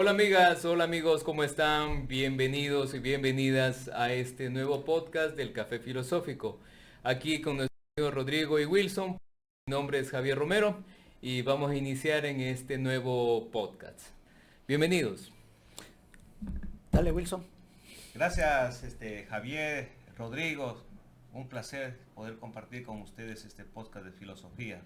Hola amigas, hola amigos, ¿cómo están? Bienvenidos y bienvenidas a este nuevo podcast del Café Filosófico. Aquí con nuestros amigos Rodrigo y Wilson. Mi nombre es Javier Romero y vamos a iniciar en este nuevo podcast. Bienvenidos. Dale, Wilson. Gracias, Javier, Rodrigo. Un placer poder compartir con ustedes este podcast de filosofía.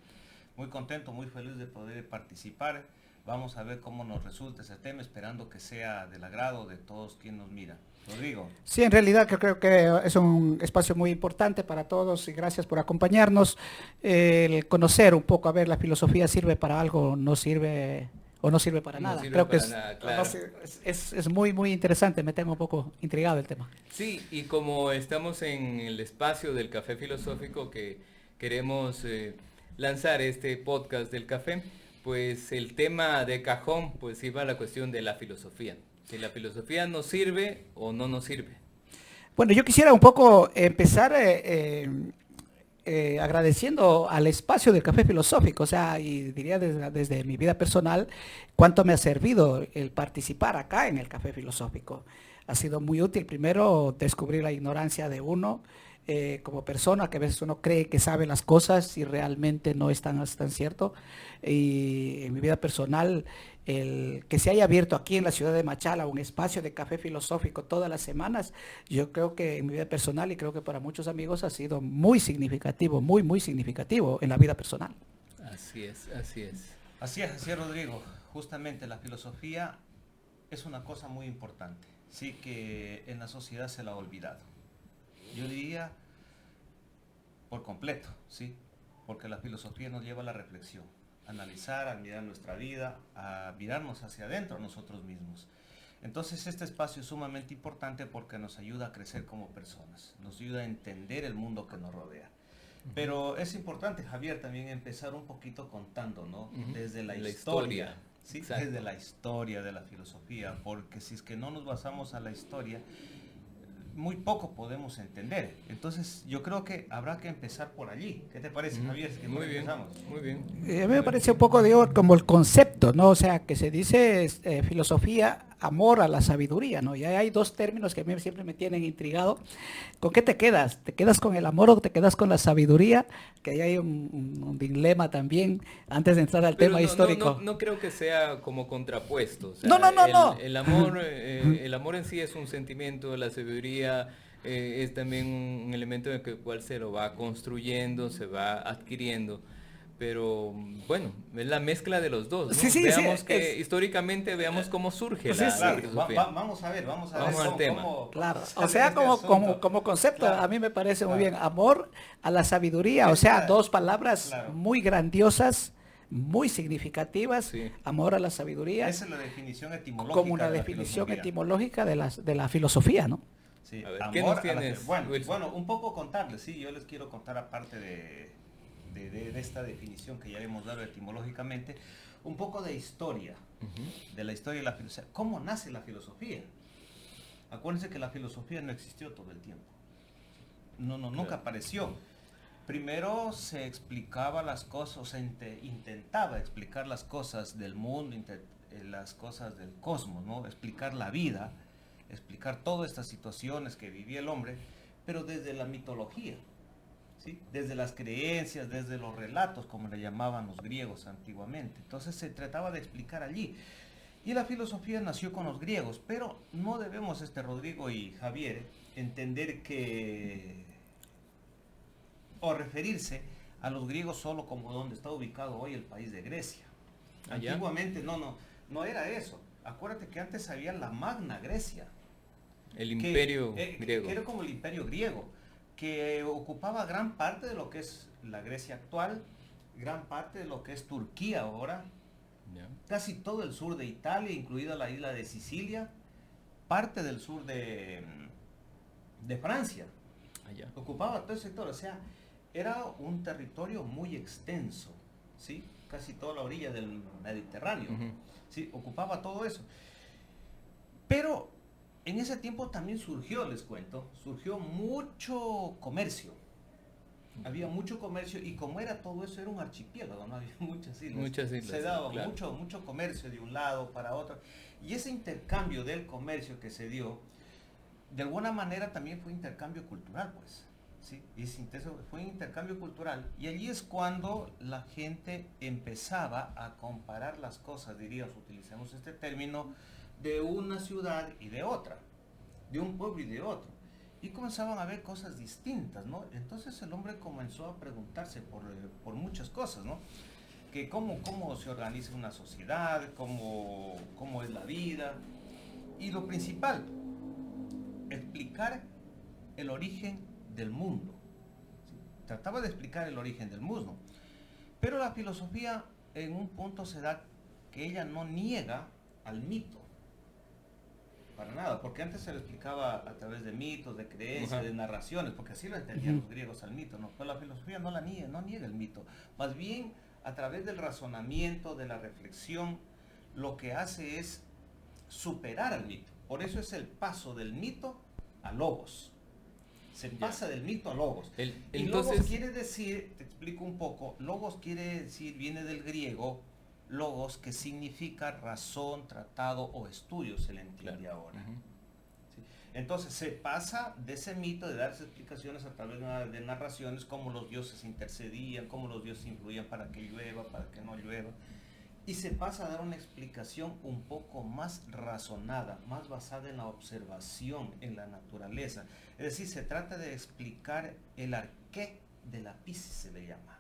Muy contento, muy feliz de poder participar. Vamos a ver cómo nos resulta ese tema, esperando que sea del agrado de todos quienes nos miran. Rodrigo. Sí, en realidad creo que es un espacio muy importante para todos y gracias por acompañarnos. El conocer un poco, a ver, la filosofía sirve para algo, no sirve o no sirve para No nada. sirve Creo que para nada, no claro. es muy, muy interesante, me tengo un poco intrigado el tema. Sí, y como estamos en el espacio del Café Filosófico que queremos lanzar este podcast del café, pues el tema de cajón pues iba a la cuestión de la filosofía. Si la filosofía nos sirve o no nos sirve. Bueno, yo quisiera un poco empezar agradeciendo al espacio del Café Filosófico, o sea, y diría desde mi vida personal, cuánto me ha servido el participar acá en el Café Filosófico. Ha sido muy útil, primero, descubrir la ignorancia de uno como persona, que a veces uno cree que sabe las cosas y realmente no es tan cierto. Y en mi vida personal, el que se haya abierto aquí en la ciudad de Machala un espacio de café filosófico todas las semanas, yo creo que en mi vida personal y creo que para muchos amigos ha sido muy significativo, muy, muy significativo en la vida personal. Así es, así es. Así es, Rodrigo. Justamente la filosofía es una cosa muy importante. Sí que en la sociedad se la ha olvidado. Yo diría por completo, ¿sí? Porque la filosofía nos lleva a la reflexión, a analizar, a mirar nuestra vida, a mirarnos hacia adentro nosotros mismos. Entonces este espacio es sumamente importante porque nos ayuda a crecer como personas, nos ayuda a entender el mundo que nos rodea. Pero es importante, Javier, también empezar un poquito contando, ¿no? Desde la historia, ¿sí? Exacto. Desde la historia de la filosofía, porque si es que no nos basamos a la historia, muy poco podemos entender. Entonces yo creo que habrá que empezar por allí. ¿Qué te parece, Javier? Es que Muy bien, empezamos. muy bien. A mí me parece un poco, digo, como el concepto, ¿no? O sea, que se dice filosofía, amor a la sabiduría, ¿no? Y hay dos términos que a mí siempre me tienen intrigado. ¿Con qué te quedas? ¿Te quedas con el amor o te quedas con la sabiduría? Que ahí hay un dilema también antes de entrar al Pero tema histórico. no creo que sea como contrapuesto. O No, sea, no, no, no. el amor en sí es un sentimiento, la sabiduría es también un elemento en el cual se lo va construyendo, se va adquiriendo. Pero bueno, es la mezcla de los dos, Sí, ¿no? sí, sí. Veamos que históricamente veamos cómo surge Sí, sí. la Claro, filosofía. vamos a ver Vamos al cómo, tema. Claro, o sale sea, este asunto. como concepto, Claro, a mí me parece muy claro. bien. Amor a la sabiduría, o Es sea, la, dos palabras claro, muy grandiosas, muy significativas. Sí. Amor a la sabiduría, esa es la definición como etimológica una de la definición filosofía. etimológica de la filosofía, ¿no? Sí, A ver, ¿qué nos amor a la tienes, bueno, Wilson? bueno, un poco contarles, sí, yo les quiero contar aparte de esta definición que ya hemos dado etimológicamente, un poco de historia, de la historia de la filosofía. ¿Cómo nace la filosofía? Acuérdense que la filosofía no existió todo el tiempo. Nunca Claro. apareció. Primero se explicaba las cosas, o se intentaba explicar las cosas del mundo, las cosas del cosmos, ¿no? Explicar la vida, explicar todas estas situaciones que vivía el hombre, pero desde la mitología, ¿sí? Desde las creencias, desde los relatos, como le llamaban los griegos antiguamente. Entonces se trataba de explicar allí. Y la filosofía nació con los griegos, pero no debemos, Rodrigo y Javier, entender que o referirse a los griegos solo como donde está ubicado hoy el país de Grecia. Allá. Antiguamente no era eso. Acuérdate que antes había la Magna Grecia, El imperio griego. que era como el imperio griego, que ocupaba gran parte de lo que es la Grecia actual, gran parte de lo que es Turquía ahora, Ya. casi todo el sur de Italia, incluida la isla de Sicilia, parte del sur de Francia. Allá. Ocupaba todo el sector, o sea, era un territorio muy extenso, ¿sí? Casi toda la orilla del Mediterráneo, Ujú. ¿sí? Ocupaba todo eso. Pero en ese tiempo también surgió, les cuento, surgió mucho comercio. Había mucho comercio y como era todo eso, era un archipiélago, no había muchas islas. Muchas islas, Se daba claro. mucho comercio de un lado para otro. Y ese intercambio del comercio que se dio, de alguna manera también fue intercambio cultural, pues. ¿Sí? Fue un intercambio cultural. Y allí es cuando la gente empezaba a comparar las cosas, diríamos, utilizamos este término, de una ciudad y de otra, de un pueblo y de otro. Y comenzaban a ver cosas distintas, ¿no? Entonces el hombre comenzó a preguntarse por muchas cosas, ¿no? Que cómo se organiza una sociedad, cómo es la vida. Y lo principal, explicar el origen del mundo. ¿Sí? Trataba de explicar el origen del mundo. Pero la filosofía en un punto se da que ella no niega al mito. Para nada, porque antes se lo explicaba a través de mitos, de creencias, de narraciones, porque así lo entendían los griegos al mito, ¿no? Pero la filosofía no niega el mito. Más bien, a través del razonamiento, de la reflexión, lo que hace es superar al mito. Por eso es el paso del mito a logos. Se pasa del mito a logos. Y logos quiere decir, te explico un poco, logos quiere decir, viene del griego, logos, que significa razón, tratado o estudio, se le entiende ahora. ¿Sí? Entonces se pasa de ese mito de darse explicaciones a través de narraciones, cómo los dioses intercedían, cómo los dioses influían para que llueva, para que no llueva, y se pasa a dar una explicación un poco más razonada, más basada en la observación, en la naturaleza. Es decir, se trata de explicar el arqué de la Piscis, se le llama.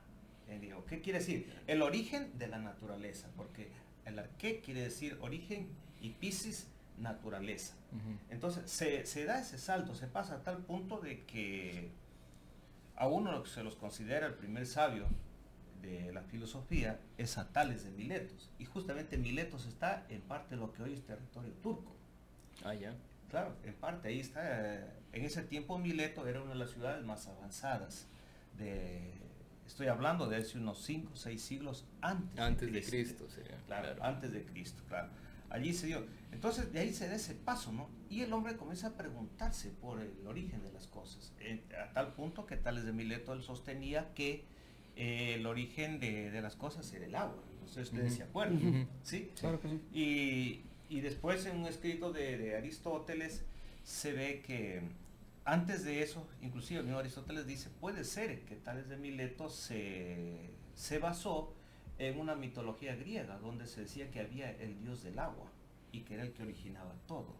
¿Qué quiere decir? El origen de la naturaleza, porque el arqué quiere decir origen y Piscis, naturaleza. Entonces se da ese salto, se pasa a tal punto de que a uno se los considera el primer sabio de la filosofía es a Tales de Miletos, y justamente Miletos está en parte de lo que hoy es territorio turco. Ah, ya. Claro, en parte ahí está. En ese tiempo Mileto era una de las ciudades más avanzadas estoy hablando de hace unos 5 o 6 siglos antes de Cristo. Sería, claro, antes de Cristo, claro. Allí se dio. Entonces de ahí se da ese paso, ¿no? Y el hombre comienza a preguntarse por el origen de las cosas. A tal punto que Tales de Mileto él sostenía que el origen de las cosas era el agua. No sé si ustedes se acuerdan. ¿Sí? Claro que sí. Y después en un escrito de Aristóteles se ve que antes de eso, inclusive el mismo Aristóteles dice, puede ser que Tales de Mileto se basó en una mitología griega, donde se decía que había el dios del agua, y que era el que originaba todo,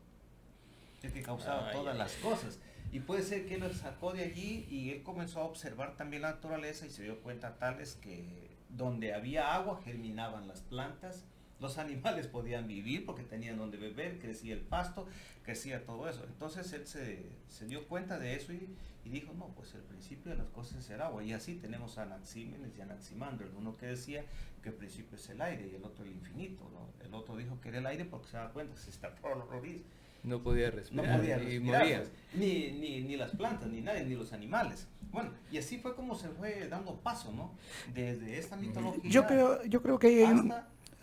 el que causaba todas las cosas. Y puede ser que él lo sacó de allí, y él comenzó a observar también la naturaleza, y se dio cuenta Tales que donde había agua germinaban las plantas, los animales podían vivir porque tenían donde beber, crecía el pasto, crecía todo eso. Entonces él se dio cuenta de eso y dijo, no, pues el principio de las cosas es el agua. Y así tenemos a Anaxímenes y Anaximandro, el uno que decía que el principio es el aire y el otro el infinito, ¿no? El otro dijo que era el aire porque se daba cuenta que se está por los rodillos. No podía respirar, y moría. Pues, ni las plantas, ni nadie, ni los animales. Bueno, y así fue como se fue dando paso, ¿no? Desde esta mitología. Yo creo que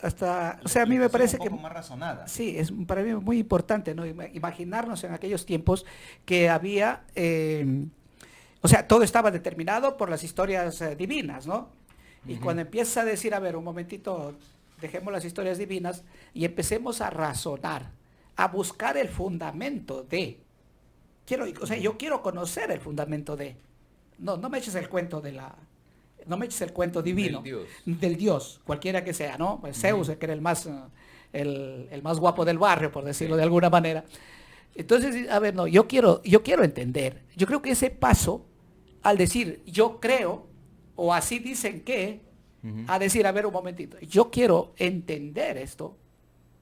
hasta, o sea, a mí me parece que un poco más razonada. Sí, es para mí muy importante, ¿no? Imaginarnos en aquellos tiempos que había, o sea, todo estaba determinado por las historias divinas, ¿no? Y cuando empieza a decir, a ver, un momentito, dejemos las historias divinas y empecemos a razonar, a buscar el fundamento de, yo quiero conocer el fundamento de, no me eches el cuento no me eches el cuento divino del Dios, cualquiera que sea, ¿no? Pues Zeus, que era el más guapo del barrio, por decirlo de alguna manera. Entonces, a ver, no, yo quiero entender. Yo creo que ese paso, al decir yo creo, o así dicen que, a decir, a ver un momentito, yo quiero entender esto,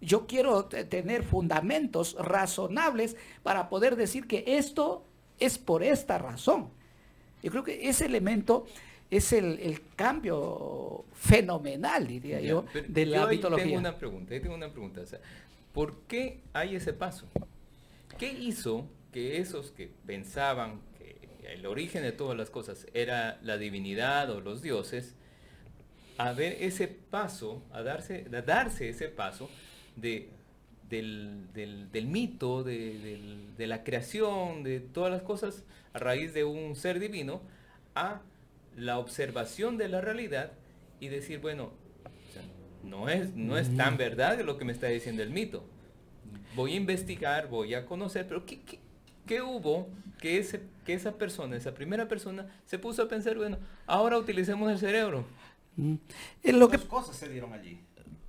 yo quiero tener fundamentos razonables para poder decir que esto es por esta razón. Yo creo que ese elemento es el cambio fenomenal, diría yo, de la mitología. Tengo una pregunta. O sea, ¿por qué hay ese paso? ¿Qué hizo que esos que pensaban que el origen de todas las cosas era la divinidad o los dioses, a ver ese paso, a darse ese paso del mito, de la creación, de todas las cosas a raíz de un ser divino, a la observación de la realidad y decir, bueno, o sea, no es tan verdad lo que me está diciendo el mito. Voy a investigar, voy a conocer, pero ¿qué hubo que esa persona, esa primera persona, se puso a pensar, bueno, ahora utilicemos el cerebro? Lo que, Dos cosas se dieron allí.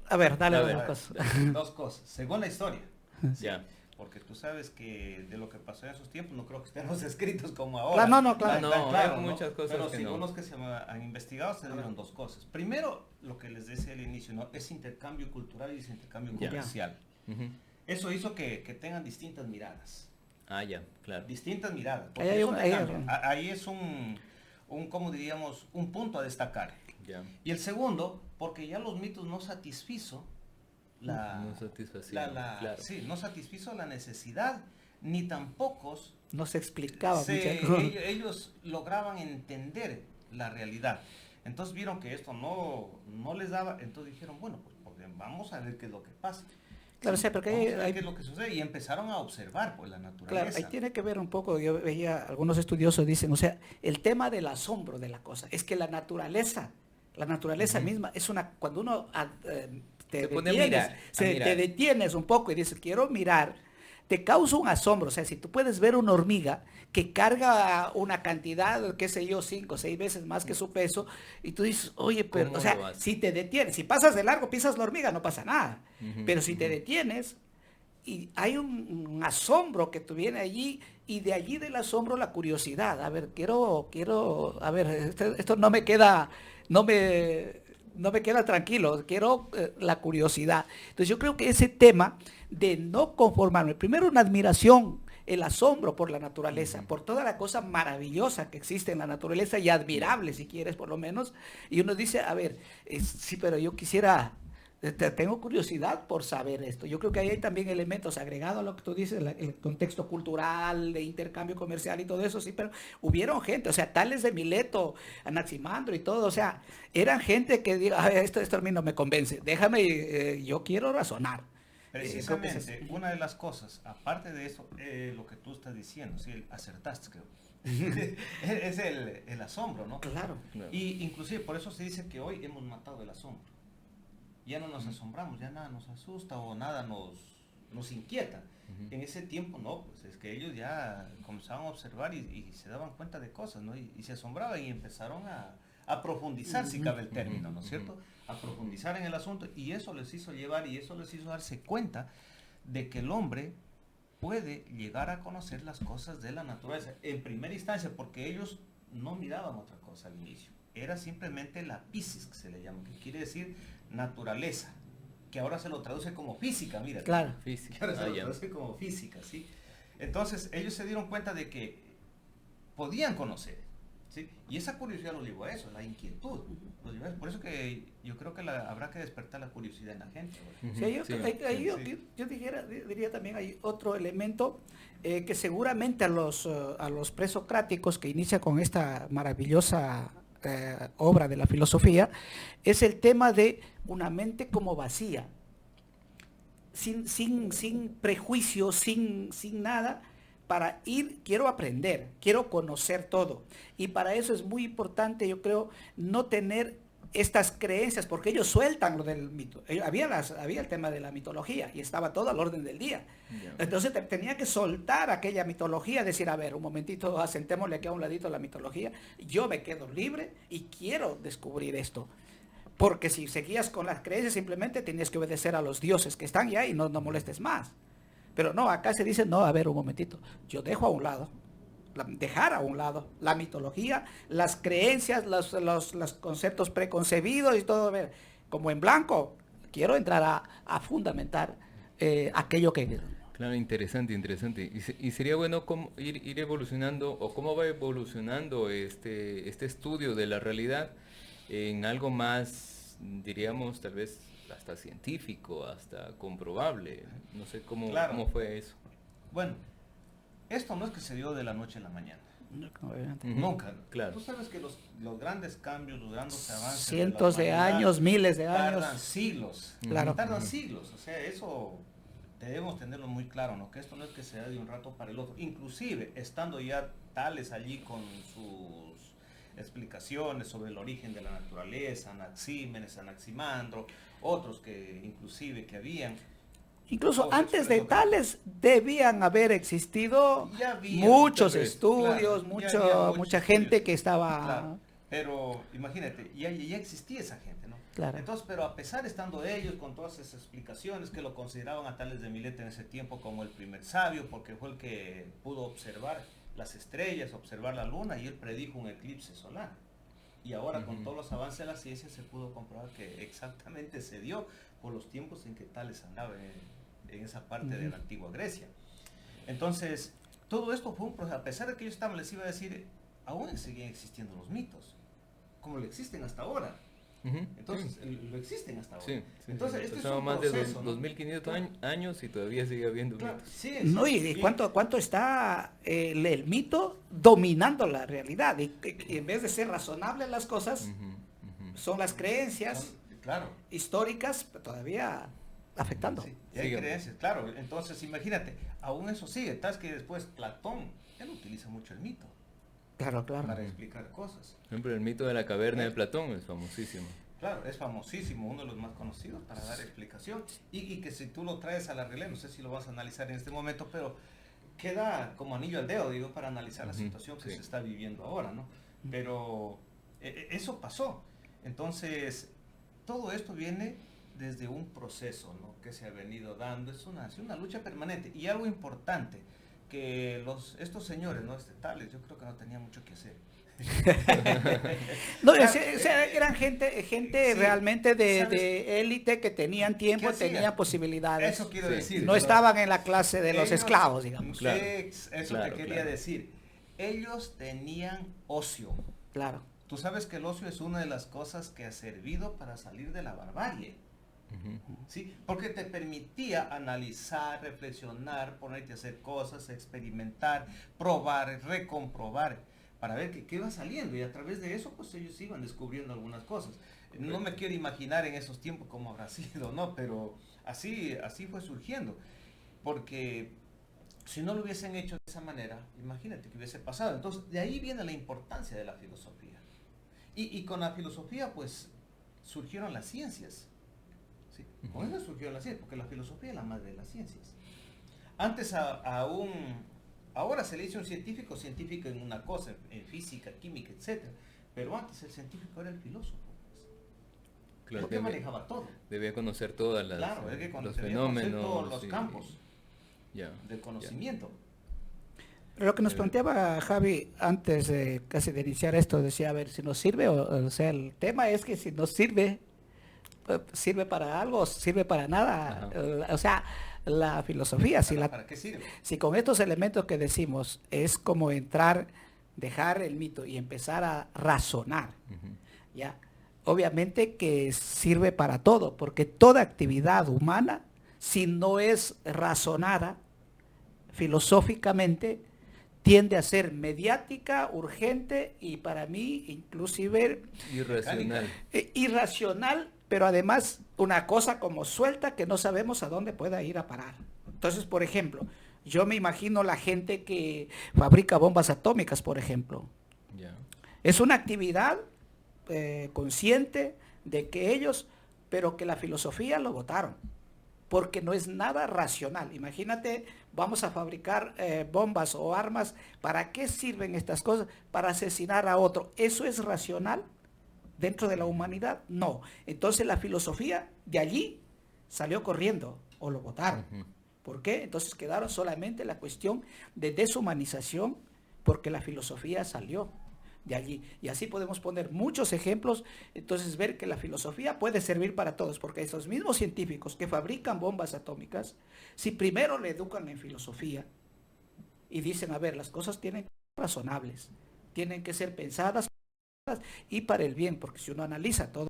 a ver, dale A dos ver. cosas. Dos cosas, según la historia. Ya. Porque tú sabes que de lo que pasó en esos tiempos no creo que estén los escritos como ahora. Claro, no, claro. Tan No, claro, hay muchas cosas pero que según no. los que se han investigado se dieron dos cosas. Primero, lo que les decía al inicio, ¿no? Es intercambio cultural y es intercambio Ya. comercial. Ujú. Eso hizo que tengan distintas miradas. Ah, ya, claro. Distintas miradas. Porque Ahí hay eso un- te ahí hay cambia. un- Ahí es ¿cómo diríamos? Un punto a destacar. Ya. Y el segundo, porque ya los mitos no satisfizo No satisfacían, claro. sí, no satisfizo la necesidad, ni tampoco No se explicaba muchas ellos lograban entender la realidad. Entonces vieron que esto no les daba, entonces dijeron, bueno, pues vamos a ver qué es lo que pasa. Claro, o sea, porque Vamos a ver hay- qué es lo que sucede y empezaron a observar pues la Claro, naturaleza. ahí tiene que ver un poco, yo veía, algunos estudiosos dicen, o sea, el tema del asombro de la cosa, es que la naturaleza Ujú. misma es cuando uno te Se pone a detienes, mirar, a mirar. te detienes un poco y dices, quiero mirar, te causa un asombro, o sea, si tú puedes ver una hormiga que carga una cantidad, qué sé yo, 5 o 6 veces más que su peso, y tú dices, oye, pero, ¿Cómo o sea, lo hace? si te detienes, si pasas de largo, pisas la hormiga, no pasa nada, Ujú, pero si te ujú. detienes, y hay un asombro que tú viene allí y de allí del asombro la curiosidad. A ver, a ver, esto no me queda, no me queda tranquilo, quiero la curiosidad. Entonces yo creo que ese tema de no conformarme, primero una admiración, el asombro por la naturaleza, Ujú. por toda la cosa maravillosa que existe en la naturaleza y admirable si quieres por lo menos, y uno dice, a ver, sí, pero yo quisiera tengo curiosidad por saber esto. Yo creo que ahí hay también elementos agregados a lo que tú dices, el contexto cultural, de intercambio comercial y todo eso, sí, pero hubieron gente, o sea, Tales de Mileto, Anaximandro y todo, o sea, eran gente que diga, esto a mí no me convence, déjame, yo quiero razonar. Creo que es eso. Precisamente, una de las cosas, aparte de eso, lo que tú estás diciendo, sí, acertaste, creo. Es el asombro, ¿no? Claro. Claro. Y inclusive por eso se dice que hoy hemos matado el asombro. Ya no nos asombramos, ya nada nos asusta o nada nos inquieta. Ujú. En ese tiempo no, pues es que ellos ya comenzaban a observar y se daban cuenta de cosas, ¿no? Y se asombraban y empezaron a profundizar, si cabe el término, ¿no es cierto? A profundizar en el asunto y eso les hizo llevar y eso les hizo darse cuenta de que el hombre puede llegar a conocer las cosas de la naturaleza en primera instancia, porque ellos no miraban otra cosa al inicio. Era simplemente la physis, que se le llama, que quiere decir naturaleza, que ahora se lo traduce como física, mira. Claro. Física. Que ahora se Ah, lo ya. traduce como física, ¿sí? Entonces ellos se dieron cuenta de que podían conocer, ¿sí? Y esa curiosidad los llevó a eso, la inquietud. Los llevó a eso. Por eso que yo creo que habrá que despertar la curiosidad en la gente. Ujú. Sí, Sí, ahí sí. yo diría también hay otro elemento que seguramente a los presocráticos que inicia con esta maravillosa obra de la filosofía, es el tema de una mente como vacía, sin prejuicios, sin nada, para ir, quiero aprender, quiero conocer todo. Y para eso es muy importante, yo creo, no tener estas creencias, porque ellos sueltan lo del mito. Había el tema de la mitología y estaba todo al orden del día. Ya. Entonces tenía que soltar aquella mitología, decir, a ver, un momentito, asentémosle aquí a un ladito la mitología, yo me quedo libre y quiero descubrir esto. Porque si seguías con las creencias, simplemente tenías que obedecer a los dioses que están ya y no molestes más. Pero no, acá se dice, no, a ver, un momentito, yo dejo a un lado, dejar a un lado la mitología, las creencias, los conceptos preconcebidos y todo, a ver, como en blanco, quiero entrar a fundamentar aquello que... Claro, interesante, interesante. Y sería bueno ir evolucionando, o cómo va evolucionando este estudio de la realidad en algo más, diríamos, tal vez hasta científico, hasta comprobable. No sé Claro. cómo fue eso. Bueno, esto no es que se dio de la noche a la mañana. Obviamente. Ujú. Nunca. Claro. Tú sabes que los grandes cambios, los grandes avances Cientos de la humanidad años, miles de tardan años. siglos. Claro. Tardan Ujú. siglos. O sea, eso debemos tenerlo muy claro, ¿no? Que esto no es que se da de un rato para el otro. Inclusive, estando ya Tales allí con sus explicaciones sobre el origen de la naturaleza, Anaxímenes, Anaximandro, otros que inclusive que habían. Incluso Todo antes eso de es lo que- tales debían haber existido Ya había, muchos tal vez, estudios, claro, ya había muchos mucha estudios. gente que estaba... Claro, pero imagínate, ya existía esa gente, ¿no? Claro. Entonces, pero a pesar estando ellos con todas esas explicaciones que lo consideraban a Tales de Mileto en ese tiempo como el primer sabio, porque fue el que pudo observar las estrellas, observar la luna, y él predijo un eclipse solar. Y ahora con todos los avances de la ciencia se pudo comprobar que exactamente se dio por los tiempos en que Tales andaba en esa parte de la antigua Grecia. Entonces, todo esto fue un proceso, a pesar de que ellos estaban, les iba a decir, aún seguían existiendo los mitos, como lo existen hasta ahora. Ujú, Entonces, sí. lo existen hasta ahora. Sí, Entonces, sí, este es pasaron un más proceso, de ¿no? 2500 años y todavía sigue habiendo Claro, mitos. sí, No, sí. y cuánto está el mito dominando la realidad. Y en vez de ser razonables las cosas, Ujú, ujú. son las creencias Claro. históricas todavía afectando. Sí, y hay Sígame. creencias, claro. Entonces, imagínate, aún eso sigue. Tal que después Platón, él utiliza mucho el mito Claro, claro. para explicar cosas. Por ejemplo, el mito de la caverna de Platón es famosísimo. Claro, es famosísimo, uno de los más conocidos para dar explicación. Y que si tú lo traes a la realidad, no sé si lo vas a analizar en este momento, pero queda como anillo al dedo, digo, para analizar la Ujú, situación que sí. se está viviendo ahora, ¿no? Pero eso pasó. Entonces, todo esto viene desde un proceso, ¿no?, que se ha venido dando. Es una lucha permanente. Y algo importante, que estos señores, ¿no?, Tales, yo creo que no tenían mucho que hacer. No, Claro, o sea, eran gente sí, realmente ¿sabes? de élite que tenían tiempo, ¿Qué hacían? tenían posibilidades. Eso quiero Sí. decir. No estaban en la clase de los Ellos- esclavos, digamos. Claro, Eso claro, te quería claro. decir. Ellos tenían ocio. Claro. Tú sabes que el ocio es una de las cosas que ha servido para salir de la barbarie. Ujú. ¿Sí? Porque te permitía analizar, reflexionar, ponerte a hacer cosas, experimentar, probar, recomprobar, para ver qué iba saliendo. Y a través de eso, pues ellos iban descubriendo algunas cosas. No me quiero imaginar en esos tiempos cómo habrá sido, ¿no? Pero así fue surgiendo. Porque si no lo hubiesen hecho de esa manera, imagínate que hubiese pasado. Entonces, de ahí viene la importancia de la filosofía. Y con la filosofía, pues, surgieron las ciencias. ¿Sí? Con eso surgieron las ciencias, porque la filosofía es la madre de las ciencias. Antes ahora se le dice un científico en una cosa, en física, química, etc. Pero antes el científico era el filósofo. Claro, Porque manejaba todo. debía conocer todas las Claro, es que los debía conocer fenómenos todos los y- campos ya, del conocimiento. Pero lo que nos planteaba Javi antes casi de iniciar esto, decía, a ver, si nos sirve, o sea, el tema es que si nos sirve, sirve para algo, o sirve para nada. Ajá. O sea, la filosofía, ¿Para qué sirve? si con estos elementos que decimos es como entrar, dejar el mito y empezar a razonar, Ujú. ¿ya? Obviamente que sirve para todo, porque toda actividad humana, si no es razonada filosóficamente, tiende a ser mediática, urgente y para mí inclusive Irracional. irracional, pero además una cosa como suelta que no sabemos a dónde pueda ir a parar. Entonces, por ejemplo, yo me imagino la gente que fabrica bombas atómicas, por ejemplo. Ya. Es una actividad consciente de que ellos, pero que la filosofía lo votaron, porque no es nada racional. Imagínate, vamos a fabricar bombas o armas, ¿para qué sirven estas cosas? Para asesinar a otro. ¿Eso es racional dentro de la humanidad? No. Entonces la filosofía de allí salió corriendo o lo votaron. Ujú. ¿Por qué? Entonces quedaron solamente la cuestión de deshumanización porque la filosofía salió de allí. Y así podemos poner muchos ejemplos, entonces ver que la filosofía puede servir para todos, porque esos mismos científicos que fabrican bombas atómicas, si primero le educan en filosofía y dicen, a ver, las cosas tienen que ser razonables, tienen que ser pensadas y para el bien, porque si uno analiza toda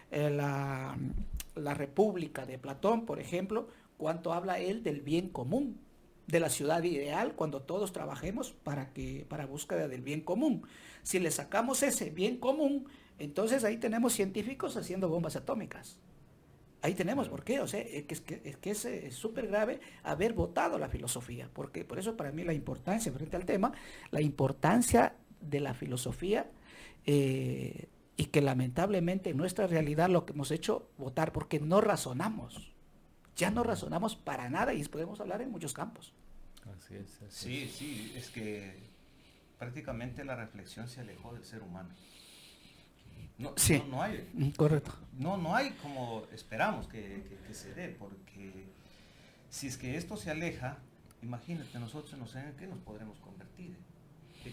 la República de Platón, por ejemplo, cuánto habla él del bien común, de la ciudad ideal, cuando todos trabajemos para búsqueda del bien común. Si le sacamos ese bien común, entonces ahí tenemos científicos haciendo bombas atómicas. Ahí tenemos, ¿por qué? O sea, es súper grave haber votado la filosofía, porque por eso para mí la importancia, frente al tema, la importancia de la filosofía y que lamentablemente en nuestra realidad lo que hemos hecho, votar, porque no razonamos. Ya no razonamos para nada y podemos hablar en muchos campos. Así es. Sí, sí, es que prácticamente la reflexión se alejó del ser humano. No, Sí, no hay, correcto. no hay como esperamos que se dé, porque si es que esto se aleja, imagínate nosotros en qué nos podremos convertir,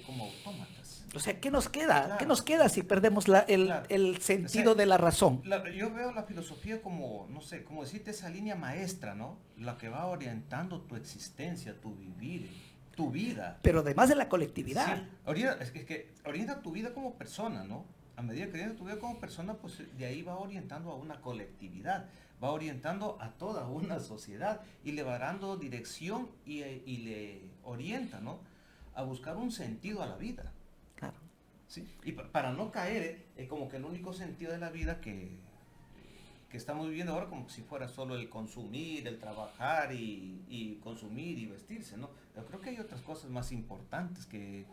como autómatas. O sea, ¿qué nos queda? Claro. ¿Qué nos queda si perdemos Claro. el sentido O sea, de la razón? Yo veo la filosofía como, no sé, como decirte esa línea maestra, ¿no? La que va orientando tu existencia, tu vivir, tu vida. Pero además de la colectividad. Sí, es que orienta tu vida como persona, ¿no? A medida que orienta tu vida como persona, pues de ahí va orientando a una colectividad, va orientando a toda una sociedad y le va dando dirección y le orienta, ¿no? A buscar un sentido a la vida. Claro. ¿Sí? Y para no caer como que el único sentido de la vida que estamos viviendo ahora como si fuera solo el consumir, el trabajar y consumir y vestirse, ¿no? Yo creo que hay otras cosas más importantes que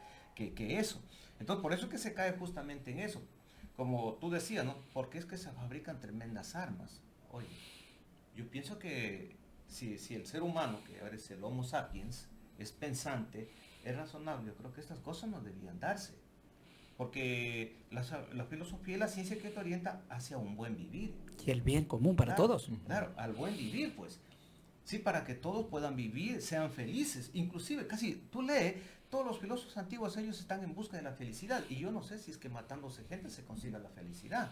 eso. Entonces, por eso es que se cae justamente en eso. Como tú decías, ¿no? Porque es que se fabrican tremendas armas. Oye, yo pienso que si el ser humano, que ahora es el Homo sapiens, es pensante, es razonable, yo creo que estas cosas no debían darse. Porque la filosofía y la ciencia que te orienta hacia un buen vivir. Y el bien común para Claro, todos. Claro, al buen vivir, pues. Sí, para que todos puedan vivir, sean felices. Inclusive, casi, tú lees, todos los filósofos antiguos, ellos están en busca de la felicidad. Y yo no sé si es que matándose gente se consiga la felicidad.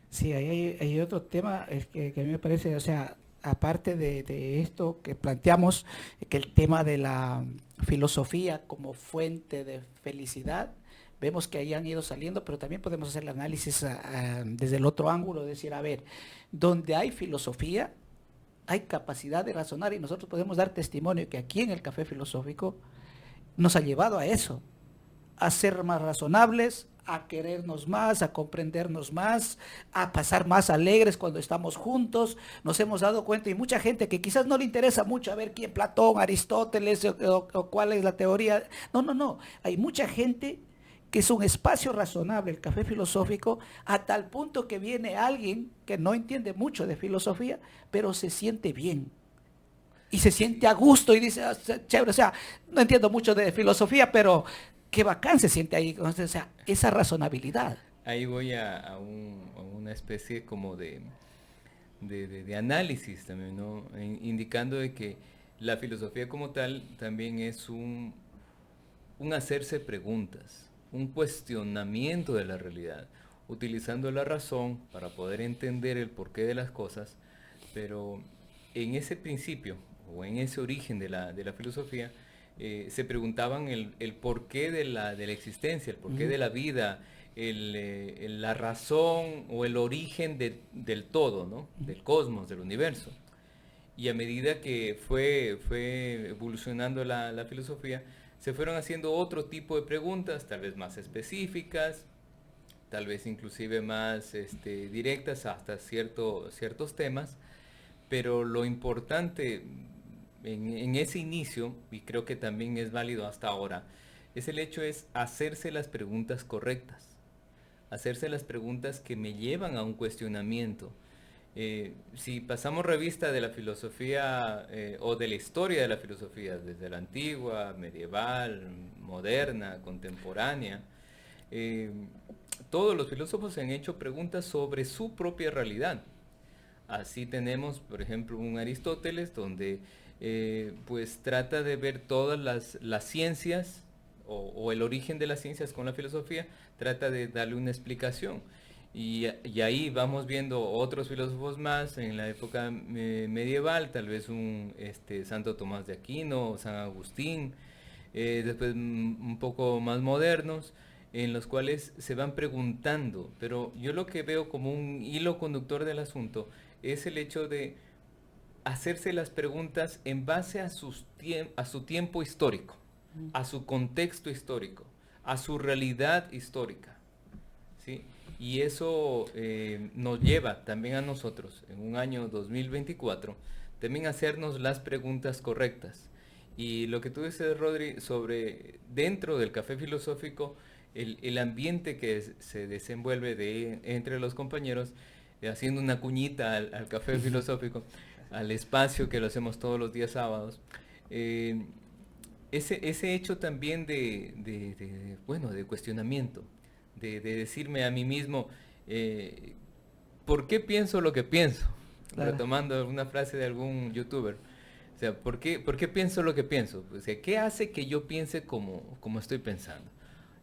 Sí, hay otro tema que a mí me parece, o sea, aparte de esto que planteamos, que el tema de la filosofía como fuente de felicidad, vemos que ahí han ido saliendo, pero también podemos hacer el análisis desde el otro ángulo, decir, a ver, donde hay filosofía, hay capacidad de razonar y nosotros podemos dar testimonio que aquí en el Café Filosófico nos ha llevado a eso, a ser más razonables, a querernos más, a comprendernos más, a pasar más alegres cuando estamos juntos. Nos hemos dado cuenta y mucha gente que quizás no le interesa mucho a ver quién, Platón, Aristóteles o cuál es la teoría. No. Hay mucha gente que es un espacio razonable, el Café Filosófico, a tal punto que viene alguien que no entiende mucho de filosofía, pero se siente bien. Y se siente a gusto y dice, "Ah, chévere, o sea, no entiendo mucho de filosofía, pero qué bacán se siente ahí". O sea, esa razonabilidad. Ahí voy a una especie como de análisis también, ¿no? Indicando de que la filosofía como tal también es un hacerse preguntas, un cuestionamiento de la realidad, utilizando la razón para poder entender el porqué de las cosas, pero en ese principio o en ese origen de la filosofía se preguntaban el porqué de la existencia, el porqué de la vida, la razón o el origen del todo, ¿no? Del cosmos, del universo. Y a medida que fue evolucionando la filosofía, se fueron haciendo otro tipo de preguntas, tal vez más específicas, tal vez inclusive más directas hasta ciertos temas, pero lo importante en ese inicio, y creo que también es válido hasta ahora, es el hecho es hacerse las preguntas correctas, hacerse las preguntas que me llevan a un cuestionamiento. Si pasamos revista de la filosofía o de la historia de la filosofía, desde la antigua, medieval, moderna, contemporánea, todos los filósofos se han hecho preguntas sobre su propia realidad. Así tenemos, por ejemplo, un Aristóteles donde pues trata de ver todas las ciencias o el origen de las ciencias con la filosofía, trata de darle una explicación. Y ahí vamos viendo otros filósofos más en la época medieval, tal vez un Santo Tomás de Aquino, San Agustín, después un poco más modernos, en los cuales se van preguntando. Pero yo lo que veo como un hilo conductor del asunto es el hecho de hacerse las preguntas en base a su tiempo histórico, a su contexto histórico, a su realidad histórica, ¿sí? Y eso nos lleva también a nosotros, en un año 2024, también a hacernos las preguntas correctas. Y lo que tú dices, Rodri, sobre dentro del Café Filosófico, el ambiente que se desenvuelve entre los compañeros, haciendo una cuñita al café filosófico, al espacio que lo hacemos todos los días sábados. Ese hecho también de cuestionamiento, de decirme a mí mismo, ¿por qué pienso lo que pienso? Claro. Retomando una frase de algún youtuber. O sea, ¿por qué pienso lo que pienso? O sea, ¿qué hace que yo piense como estoy pensando?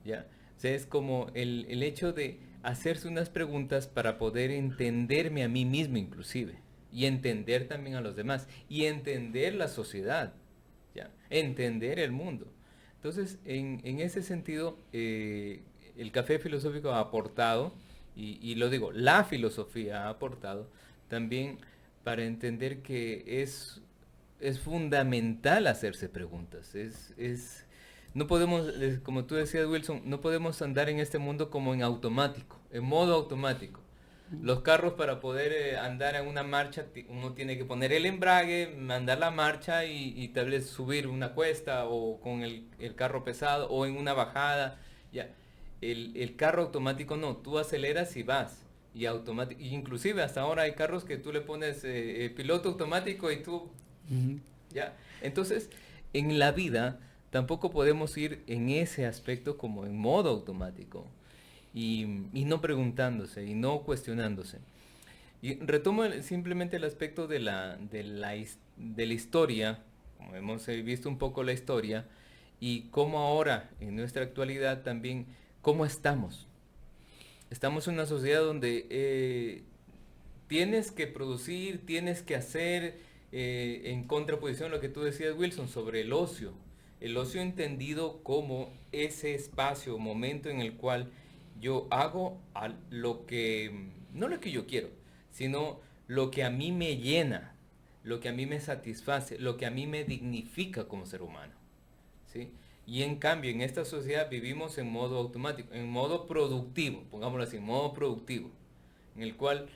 ¿Ya? O sea, es como el hecho de hacerse unas preguntas para poder entenderme a mí mismo inclusive, y entender también a los demás, y entender la sociedad, ¿ya? Entender el mundo. Entonces, en ese sentido, el café filosófico ha aportado, y lo digo, la filosofía ha aportado también para entender que es fundamental hacerse preguntas. No podemos, como tú decías, Wilson, no podemos andar en este mundo como en automático, en modo automático. Los carros, para poder andar en una marcha, uno tiene que poner el embrague, mandar la marcha y tal vez subir una cuesta, o con el carro pesado, o en una bajada. Ya. El carro automático no, tú aceleras y vas. Y automático, inclusive hasta ahora hay carros que tú le pones piloto automático y tú... ¿ya? Entonces, en la vida tampoco podemos ir en ese aspecto como en modo automático, y no preguntándose y no cuestionándose. Y retomo simplemente el aspecto de la historia, como hemos visto un poco la historia, y cómo ahora, en nuestra actualidad también, cómo estamos. Estamos en una sociedad donde tienes que producir, tienes que hacer, en contraposición a lo que tú decías, Wilson, sobre el ocio. El ocio entendido como ese espacio o momento en el cual yo hago lo que, no lo que yo quiero, sino lo que a mí me llena, lo que a mí me satisface, lo que a mí me dignifica como ser humano, ¿sí? Y en cambio, en esta sociedad vivimos en modo automático, en modo productivo, pongámoslo así, en modo productivo, en el cual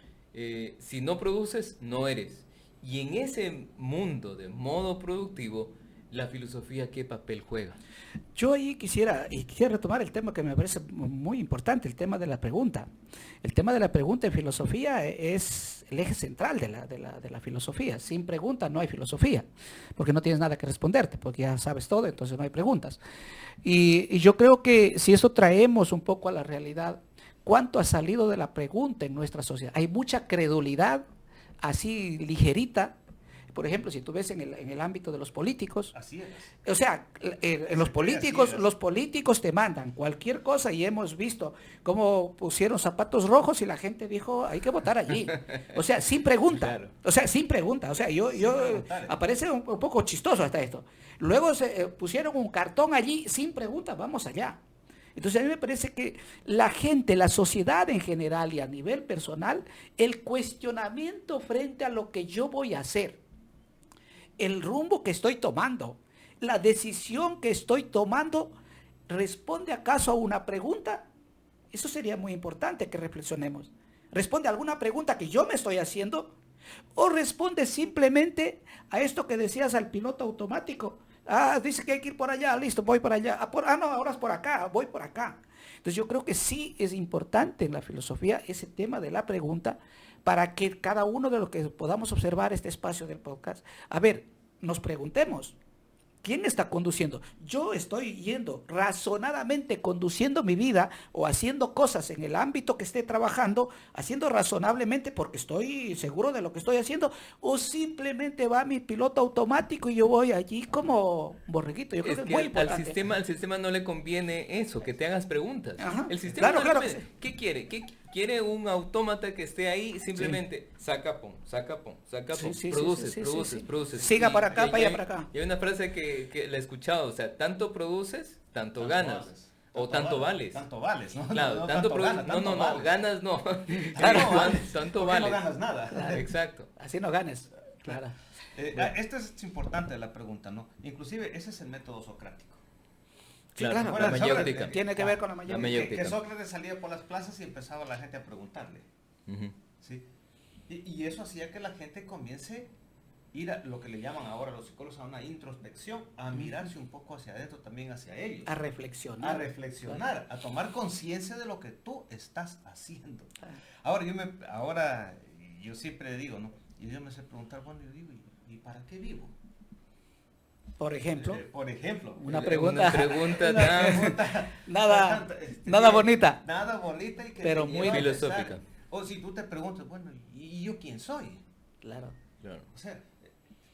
si no produces, no eres. Y en ese mundo de modo productivo, la filosofía, ¿qué papel juega? Yo ahí quisiera retomar el tema que me parece muy importante, el tema de la pregunta. El tema de la pregunta en filosofía es el eje central de la filosofía. Sin pregunta no hay filosofía, porque no tienes nada que responderte, porque ya sabes todo, entonces no hay preguntas. Y yo creo que si eso traemos un poco a la realidad, ¿cuánto ha salido de la pregunta en nuestra sociedad? Hay mucha credulidad, así ligerita. Por ejemplo, si tú ves en el ámbito de los políticos, así es. O sea, los políticos te mandan cualquier cosa, y hemos visto cómo pusieron zapatos rojos y la gente dijo, hay que votar allí. O sea, sin pregunta. Claro. O sea, sin pregunta. O sea, aparece un poco chistoso hasta esto. Luego se pusieron un cartón allí sin pregunta, vamos allá. Entonces a mí me parece que la gente, la sociedad en general y a nivel personal, el cuestionamiento frente a lo que yo voy a hacer, el rumbo que estoy tomando, la decisión que estoy tomando, ¿responde acaso a una pregunta? Eso sería muy importante que reflexionemos. ¿Responde a alguna pregunta que yo me estoy haciendo? ¿O responde simplemente a esto que decías, al piloto automático? Dice que hay que ir por allá, listo, voy por allá. No, ahora es por acá, voy por acá. Entonces yo creo que sí es importante en la filosofía ese tema de la pregunta, para que cada uno de los que podamos observar este espacio del podcast, a ver, nos preguntemos, ¿quién está conduciendo? Yo estoy yendo razonadamente, conduciendo mi vida o haciendo cosas en el ámbito que esté trabajando, haciendo razonablemente porque estoy seguro de lo que estoy haciendo, o simplemente va mi piloto automático y yo voy allí como borreguito. Yo creo que es muy importante. Al sistema no le conviene eso, que te hagas preguntas. Ajá. El sistema claro. ¿Qué quiere? Quiere un autómata que esté ahí simplemente saca, pon, produces. Siga para acá, para allá, para acá. Y hay una frase que la he escuchado, o sea, tanto produces, tanto ganas. O tanto vales. Tanto vales, ¿no? Claro, ganas no. Claro, tanto vales. No ganas nada. Claro. Exacto. Así no ganes. Claro. Esto es importante, la pregunta, ¿no? Inclusive ese es el método socrático. Claro, bueno, la mayéutica. Tiene que ver con la mayéutica. Que Sócrates salía por las plazas y empezaba la gente a preguntarle. ¿Sí? Y eso hacía que la gente comience ir a lo que le llaman ahora los psicólogos a una introspección, a mirarse un poco hacia adentro también hacia ellos. A reflexionar. A reflexionar, a tomar conciencia de lo que tú estás haciendo. Ah. Ahora yo siempre digo, ¿no? Y yo me sé preguntar, bueno, yo digo, ¿y para qué vivo? Por ejemplo, Una pregunta nada nada bonita. Nada bonita y que pero te muy lleva a filosófica. pensar. O si tú te preguntas, bueno, ¿y yo quién soy? Claro. Claro. O sea,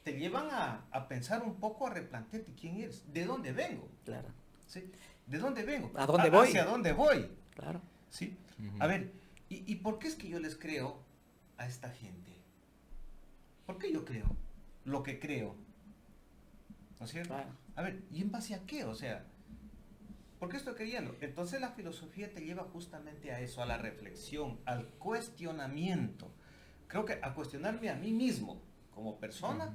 te llevan a pensar un poco, a replantearte quién eres, de dónde vengo, Claro. ¿sí? ¿De dónde vengo? ¿A dónde voy? ¿Hacia dónde voy? Claro. ¿Sí? Ujú. A ver, ¿y por qué es que yo les creo a esta gente? ¿Por qué yo creo lo que creo? ¿No es cierto? Claro. A ver, ¿y en base a qué? O sea, ¿por qué estoy creyendo? Entonces la filosofía te lleva justamente a eso, a la reflexión, al cuestionamiento. Creo que a cuestionarme a mí mismo como persona,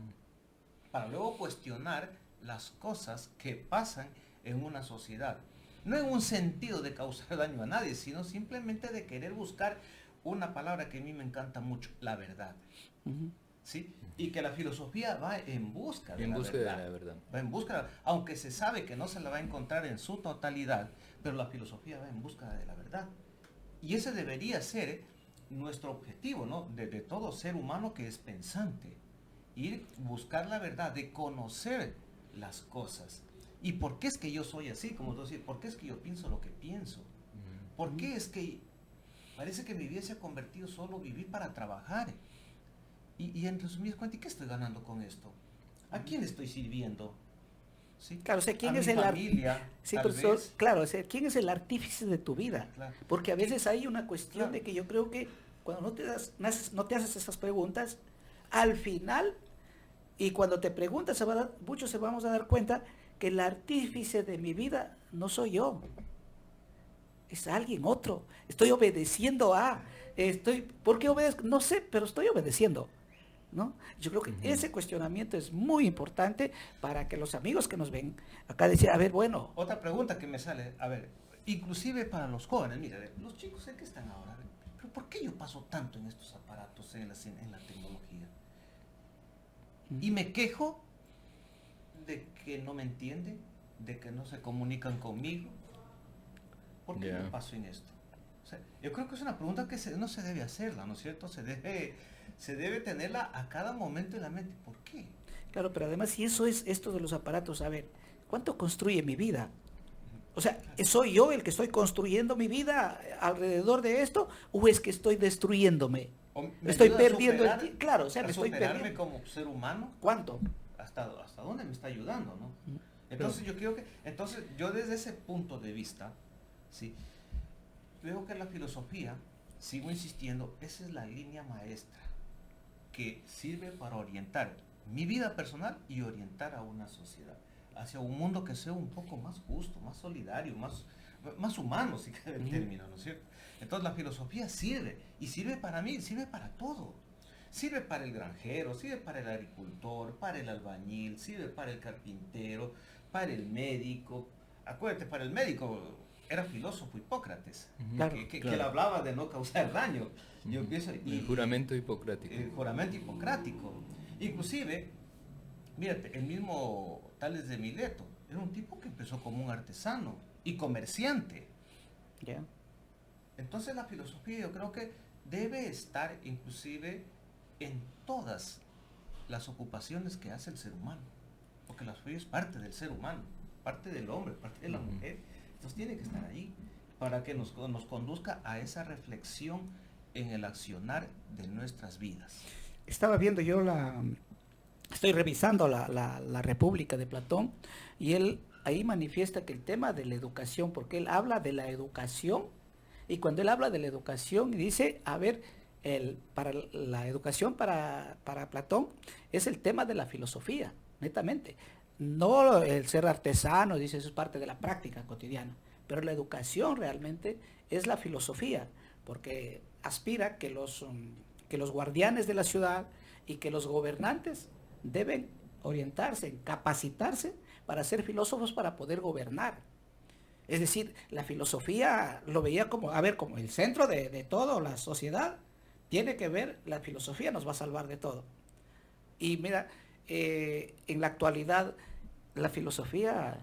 para luego cuestionar las cosas que pasan en una sociedad. No en un sentido de causar daño a nadie, sino simplemente de querer buscar una palabra que a mí me encanta mucho, la verdad. Ujú. ¿Sí? Y que la filosofía va en busca de En la busca de verdad. la verdad. Va en busca, aunque se sabe que no se la va a encontrar en su totalidad, pero la filosofía va en busca de la verdad. Y ese debería ser nuestro objetivo, ¿no? De todo ser humano que es pensante. Ir buscar la verdad, de conocer las cosas. ¿Y por qué es que yo soy así? Como tú decís, ¿por qué es que yo pienso lo que pienso? ¿Por qué es que parece que mi vida se ha convertido solo vivir para trabajar? Y en resumidas cuentas, ¿qué estoy ganando con esto? ¿A quién estoy sirviendo? ¿Sí? Claro, o sea, ¿quién a es mi el familia, Sí, tal profesor, vez. claro, o sea, ¿quién es el artífice de tu vida? Claro. Porque a veces hay una cuestión Claro. de que yo creo que cuando no te haces esas preguntas, al final, y cuando te preguntas, muchos se vamos a dar cuenta que el artífice de mi vida no soy yo, es alguien otro. Estoy obedeciendo ¿por qué obedezco? No sé, pero estoy obedeciendo, ¿no? Yo creo que ese cuestionamiento es muy importante para que los amigos que nos ven acá decir, a ver, bueno, Otra pregunta que me sale, a ver, inclusive para los jóvenes, mira, los chicos, ¿en qué están ahora? ¿Pero por qué yo paso tanto en estos aparatos, en la tecnología? Y me quejo de que no me entienden, de que no se comunican conmigo. ¿Por qué yo paso en esto? O sea, yo creo que es una pregunta que no se debe hacerla, ¿no es cierto? Se debe tenerla a cada momento en la mente. ¿Por qué? claro, pero además si eso es esto de los aparatos, a ver, ¿cuánto construye mi vida? O sea, ¿soy yo el que estoy construyendo mi vida alrededor de esto o es que estoy destruyéndome? ¿O me Estoy ayuda a perdiendo superar- claro, o sea, a me estoy superarme perdiendo. como ser humano? ¿Cuánto? ¿Hasta dónde me está ayudando, no? Entonces yo creo que, yo desde ese punto de vista, ¿sí? Veo que la filosofía, sigo insistiendo, esa es la línea maestra que sirve para orientar mi vida personal y orientar a una sociedad hacia un mundo que sea un poco más justo, más solidario, más humano, si cabe el término, ¿no es cierto? Entonces la filosofía sirve, y sirve para mí, sirve para todo. Sirve para el granjero, sirve para el agricultor, para el albañil, sirve para el carpintero, para el médico. Acuérdate, para el médico era filósofo Hipócrates, Claro, que claro. él hablaba de no causar daño. Yo pienso, El juramento hipocrático. el juramento hipocrático. Inclusive, mírate, el mismo Tales de Mileto era un tipo que empezó como un artesano y comerciante. ¿Ya? Entonces la filosofía yo creo que debe estar inclusive en todas las ocupaciones que hace el ser humano, porque la filosofía es parte del ser humano, parte del hombre, parte de la mujer. Entonces tiene que estar ahí para que nos conduzca a esa reflexión en el accionar de nuestras vidas. Estaba viendo estoy revisando la República de Platón y él ahí manifiesta que el tema de la educación, porque él habla de la educación y cuando él habla de la educación dice, a ver, para la educación para Platón es el tema de la filosofía, netamente. No el ser artesano, dice, eso es parte de la práctica cotidiana, pero la educación realmente es la filosofía, porque aspira que los guardianes de la ciudad y que los gobernantes deben orientarse, capacitarse para ser filósofos para poder gobernar. Es decir, la filosofía lo veía como el centro de todo, la sociedad tiene que ver, la filosofía nos va a salvar de todo. Y mira, en la actualidad, la filosofía,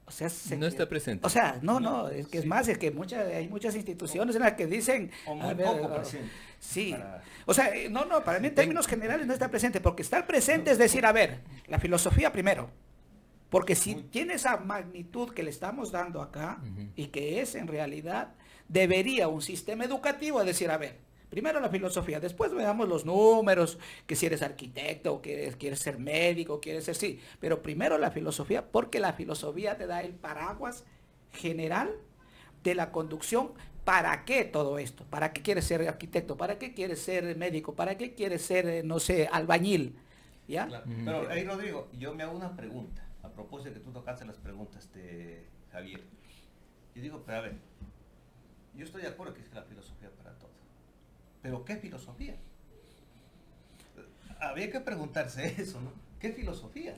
o sea, No está presente. o sea, no, es que es más, es que hay muchas instituciones en las que dicen, O muy a ver, poco presente. sí, Para- o sea, para mí en términos generales no está presente, porque estar presente es decir, a ver, la filosofía primero, porque si tiene esa magnitud que le estamos dando acá, y que es en realidad, debería un sistema educativo decir, a ver, primero la filosofía, después veamos los números, que si eres arquitecto, que quieres ser médico, quieres ser, sí, pero primero la filosofía, porque la filosofía te da el paraguas general de la conducción. ¿Para qué todo esto? ¿Para qué quieres ser arquitecto? ¿Para qué quieres ser médico? ¿Para qué quieres ser, no sé, albañil? ¿Ya? Claro. Pero ahí, Rodrigo, yo me hago una pregunta, a propósito de que tú tocaste las preguntas de Javier. Yo digo, pero a ver, yo estoy de acuerdo que es la filosofía para todo. Pero ¿qué filosofía? Había que preguntarse eso, ¿no? ¿Qué filosofía?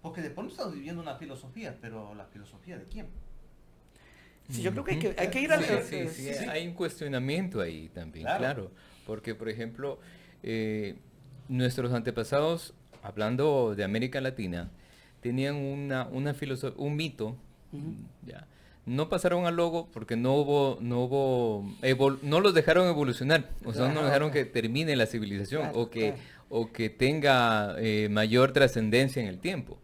Porque de pronto estamos viviendo una filosofía, pero ¿la filosofía de quién? Sí, yo creo que hay que ir a... Sí, hay un cuestionamiento ahí también, claro. Porque, por ejemplo, nuestros antepasados, hablando de América Latina, tenían un mito, ya. No pasaron al logo porque no los dejaron evolucionar, o sea, no dejaron que termine la civilización, Claro, o que tenga mayor trascendencia en el tiempo,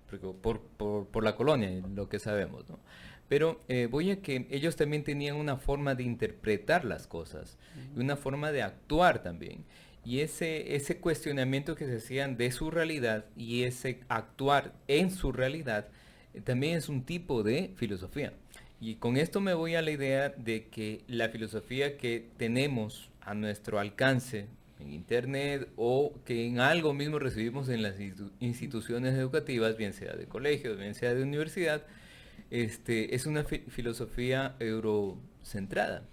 porque por la colonia, lo que sabemos, ¿no? Pero voy a que ellos también tenían una forma de interpretar las cosas, y una forma de actuar también. Y ese cuestionamiento que se hacían de su realidad y ese actuar en su realidad también es un tipo de filosofía. Y con esto me voy a la idea de que la filosofía que tenemos a nuestro alcance en internet o que en algo mismo recibimos en las instituciones educativas, bien sea de colegios, bien sea de universidad, es una filosofía eurocentrada.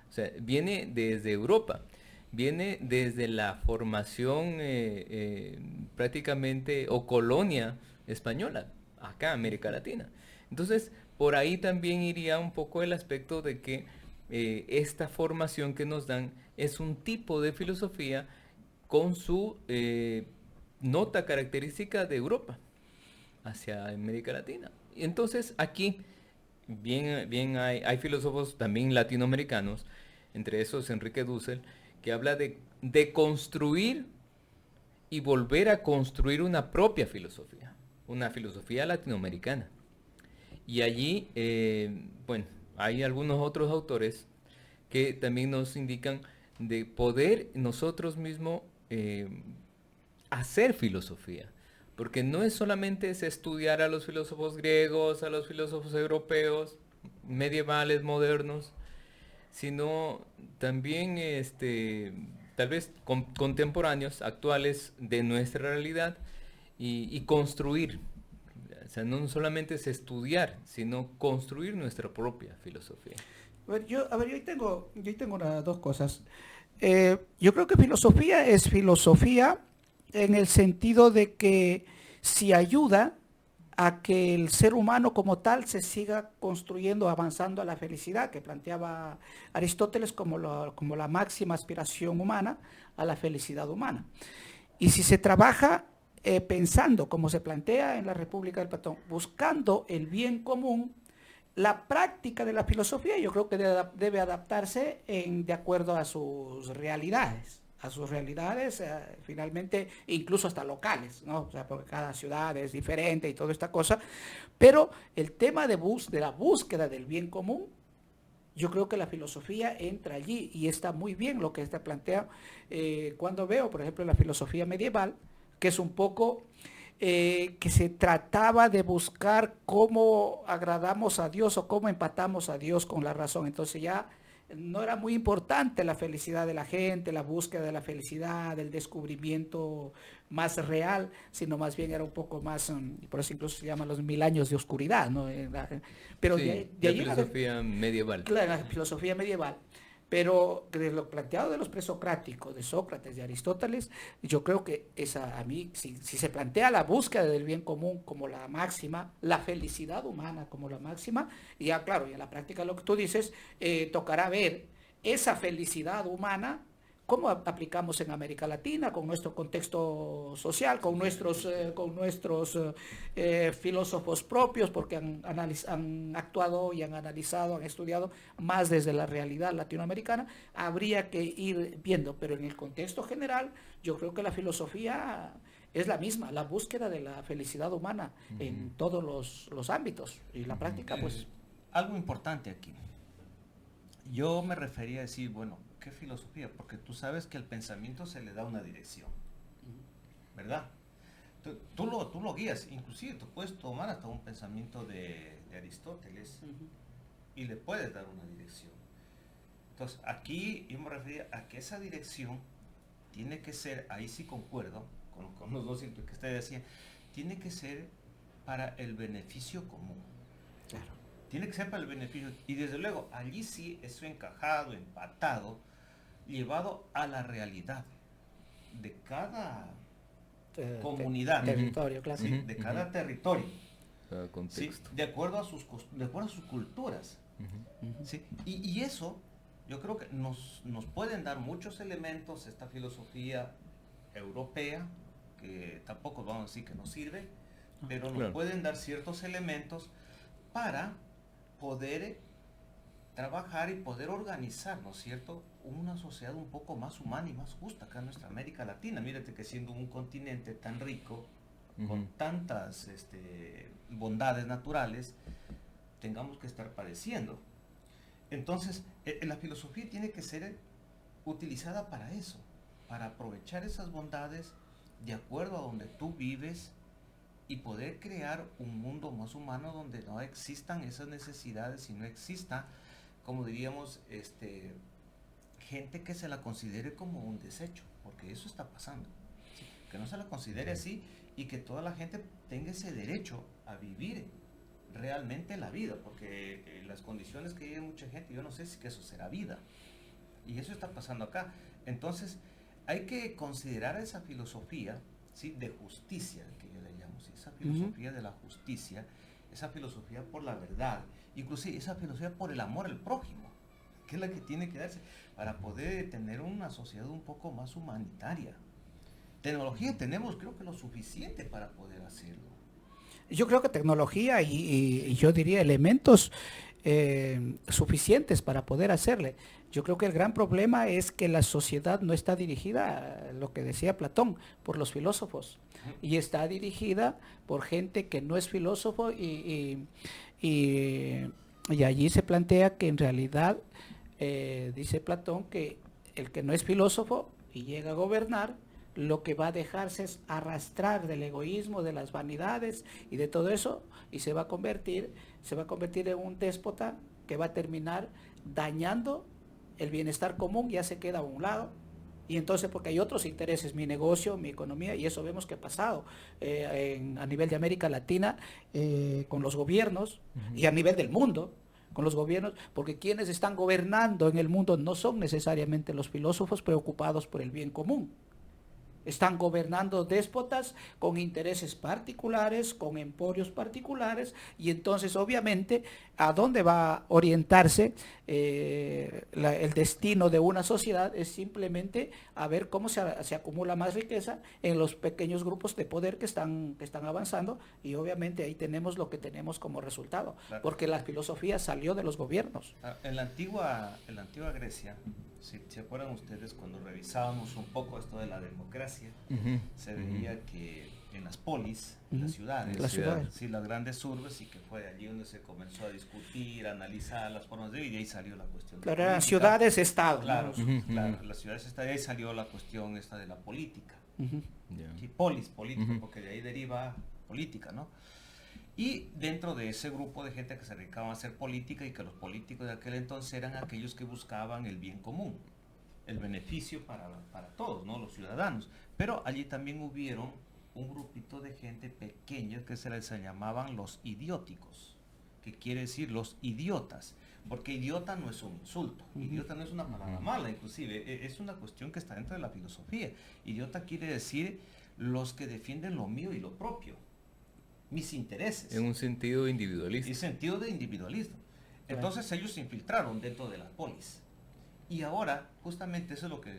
O sea, viene desde Europa, viene desde la formación prácticamente o colonia española, acá América Latina. Entonces, por ahí también iría un poco el aspecto de que esta formación que nos dan es un tipo de filosofía con su nota característica de Europa hacia América Latina. Entonces, aquí bien hay filósofos también latinoamericanos, entre esos Enrique Dussel, que habla de construir y volver a construir una propia filosofía, una filosofía latinoamericana. Y allí, bueno, hay algunos otros autores que también nos indican de poder nosotros mismos hacer filosofía. Porque no es solamente estudiar a los filósofos griegos, a los filósofos europeos, medievales, modernos, sino también tal vez contemporáneos, actuales de nuestra realidad y construir. O sea, no solamente es estudiar, sino construir nuestra propia filosofía. A ver, yo hoy tengo dos cosas. Yo creo que filosofía es filosofía en el sentido de que si ayuda a que el ser humano como tal se siga construyendo, avanzando a la felicidad, que planteaba Aristóteles como la máxima aspiración humana a la felicidad humana. Y si se trabaja pensando, como se plantea en la República del Platón, buscando el bien común, la práctica de la filosofía yo creo que debe adaptarse de acuerdo a sus realidades. Finalmente, incluso hasta locales, ¿no? O sea, porque cada ciudad es diferente y toda esta cosa. Pero el tema de la búsqueda del bien común, yo creo que la filosofía entra allí y está muy bien lo que está planteado. Cuando veo, por ejemplo, la filosofía medieval, que es un poco que se trataba de buscar cómo agradamos a Dios o cómo empatamos a Dios con la razón. Entonces ya no era muy importante la felicidad de la gente, la búsqueda de la felicidad, el descubrimiento más real, sino más bien era un poco más, por eso incluso se llaman los 1000 años de oscuridad, ¿no? Pero sí, la filosofía medieval. Claro, la filosofía medieval. Pero de lo planteado de los presocráticos, de Sócrates, de Aristóteles, yo creo que a mí, si se plantea la búsqueda del bien común como la máxima, la felicidad humana como la máxima, y ya claro, y en la práctica lo que tú dices, tocará ver esa felicidad humana ¿cómo aplicamos en América Latina, con nuestro contexto social, con nuestros filósofos propios, porque han actuado y han analizado, han estudiado más desde la realidad latinoamericana? Habría que ir viendo, pero en el contexto general, yo creo que la filosofía es la misma, la búsqueda de la felicidad humana en todos los ámbitos, y la práctica, pues... Algo importante aquí. Yo me refería a decir, bueno, ¿qué filosofía? Porque tú sabes que al pensamiento se le da una dirección, ¿verdad? Tú lo guías, inclusive tú puedes tomar hasta un pensamiento de Aristóteles y le puedes dar una dirección. Entonces, aquí yo me refería a que esa dirección tiene que ser, ahí sí concuerdo con los dos que ustedes decían, tiene que ser para el beneficio común. Claro. Tiene que ser para el beneficio. Y desde luego, allí sí eso encajado, empatado, llevado a la realidad de cada comunidad. Territorio, claro. ¿Sí? De cada territorio. Cada ¿Sí? contexto. De acuerdo a sus culturas. ¿Sí? Y eso, yo creo que nos pueden dar muchos elementos, esta filosofía europea, que tampoco vamos a decir que nos sirve, pero nos pueden dar ciertos elementos para poder trabajar y poder organizar, ¿no es cierto?, una sociedad un poco más humana y más justa acá en nuestra América Latina. Mírate que siendo un continente tan rico, con tantas bondades naturales, tengamos que estar padeciendo. Entonces, la filosofía tiene que ser utilizada para eso, para aprovechar esas bondades de acuerdo a donde tú vives y poder crear un mundo más humano donde no existan esas necesidades y no exista, como diríamos, gente que se la considere como un desecho, porque eso está pasando, ¿sí? Que no se la considere así y que toda la gente tenga ese derecho a vivir realmente la vida, porque las condiciones que vive mucha gente, yo no sé si que eso será vida, y eso está pasando acá. Entonces hay que considerar esa filosofía, ¿sí?, de justicia, que yo le llamo, ¿sí?, esa filosofía de la justicia, esa filosofía por la verdad, inclusive esa filosofía por el amor al prójimo, que es la que tiene que darse para poder tener una sociedad un poco más humanitaria. Tecnología tenemos, creo que lo suficiente para poder hacerlo. Yo creo que tecnología y yo diría elementos suficientes para poder hacerle. Yo creo que el gran problema es que la sociedad no está dirigida, lo que decía Platón, por los filósofos, y está dirigida por gente que no es filósofo y allí se plantea que en realidad, dice Platón, que el que no es filósofo y llega a gobernar, lo que va a dejarse es arrastrar del egoísmo, de las vanidades y de todo eso, y se va a convertir en un déspota que va a terminar dañando el bienestar común, ya se queda a un lado. Y entonces, porque hay otros intereses, mi negocio, mi economía, y eso vemos que ha pasado a nivel de América Latina con los gobiernos y a nivel del mundo con los gobiernos, porque quienes están gobernando en el mundo no son necesariamente los filósofos preocupados por el bien común. Están gobernando déspotas con intereses particulares, con emporios particulares, y entonces obviamente a dónde va a orientarse el destino de una sociedad es simplemente a ver cómo se acumula más riqueza en los pequeños grupos de poder que están avanzando, y obviamente ahí tenemos lo que tenemos como resultado, claro, porque la filosofía salió de los gobiernos. En la antigua Grecia, si se acuerdan ustedes, cuando revisábamos un poco esto de la democracia, se veía que en las polis, en las ciudades, sí, las grandes urbes, y que fue allí donde se comenzó a discutir, a analizar las formas de vida, y ahí salió la cuestión. Claro, eran ciudades-estado. Claro, claro, las ciudades-estado, y ahí salió la cuestión esta de la política. Sí, política, porque de ahí deriva política, ¿no? Y dentro de ese grupo de gente que se dedicaba a hacer política, y que los políticos de aquel entonces eran aquellos que buscaban el bien común, el beneficio para todos, ¿no?, los ciudadanos. Pero allí también hubieron un grupito de gente pequeña que se les llamaban los idióticos, que quiere decir los idiotas, porque idiota no es un insulto, idiota no es una palabra mala, inclusive es una cuestión que está dentro de la filosofía. Idiota quiere decir los que defienden lo mío y lo propio, mis intereses. En un sentido individualista. En sentido de individualismo. Entonces ellos se infiltraron dentro de la polis. Y ahora, justamente eso es lo que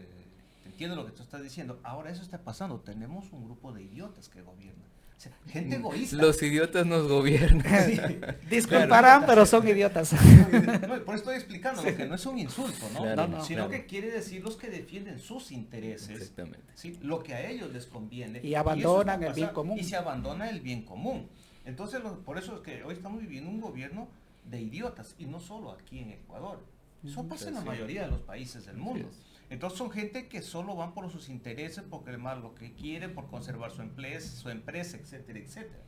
te entiendo lo que tú estás diciendo. Ahora eso está pasando. Tenemos un grupo de idiotas que gobiernan. O sea, gente egoísta. Los idiotas nos gobiernan. Sí. Disculparán, Claro, pero son idiotas. No, por eso estoy explicando, lo que no es un insulto, ¿no? Claro, no, Sino claro. que quiere decir los que defienden sus intereses, Exactamente. ¿sí? Lo que a ellos les conviene. Y abandonan eso el bien común. Y se abandona el bien común. Entonces, por eso es que hoy estamos viviendo un gobierno de idiotas, y no solo aquí en Ecuador. Eso pasa en la Así mayoría de los países del mundo. es. Entonces son gente que solo van por sus intereses, porque además lo que quieren, por conservar su empresa, etcétera, etcétera.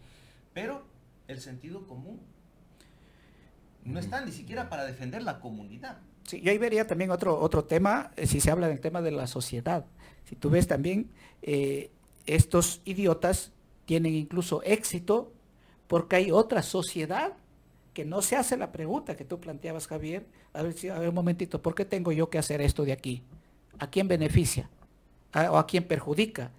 Pero el sentido común no está ni siquiera para defender la comunidad. Sí, yo ahí vería también otro tema, si se habla del tema de la sociedad. Si tú ves también, estos idiotas tienen incluso éxito porque hay otra sociedad que no se hace la pregunta que tú planteabas, Javier. A ver un momentito, ¿por qué tengo yo que hacer esto de aquí? ¿A quién beneficia? ¿O a quién perjudica?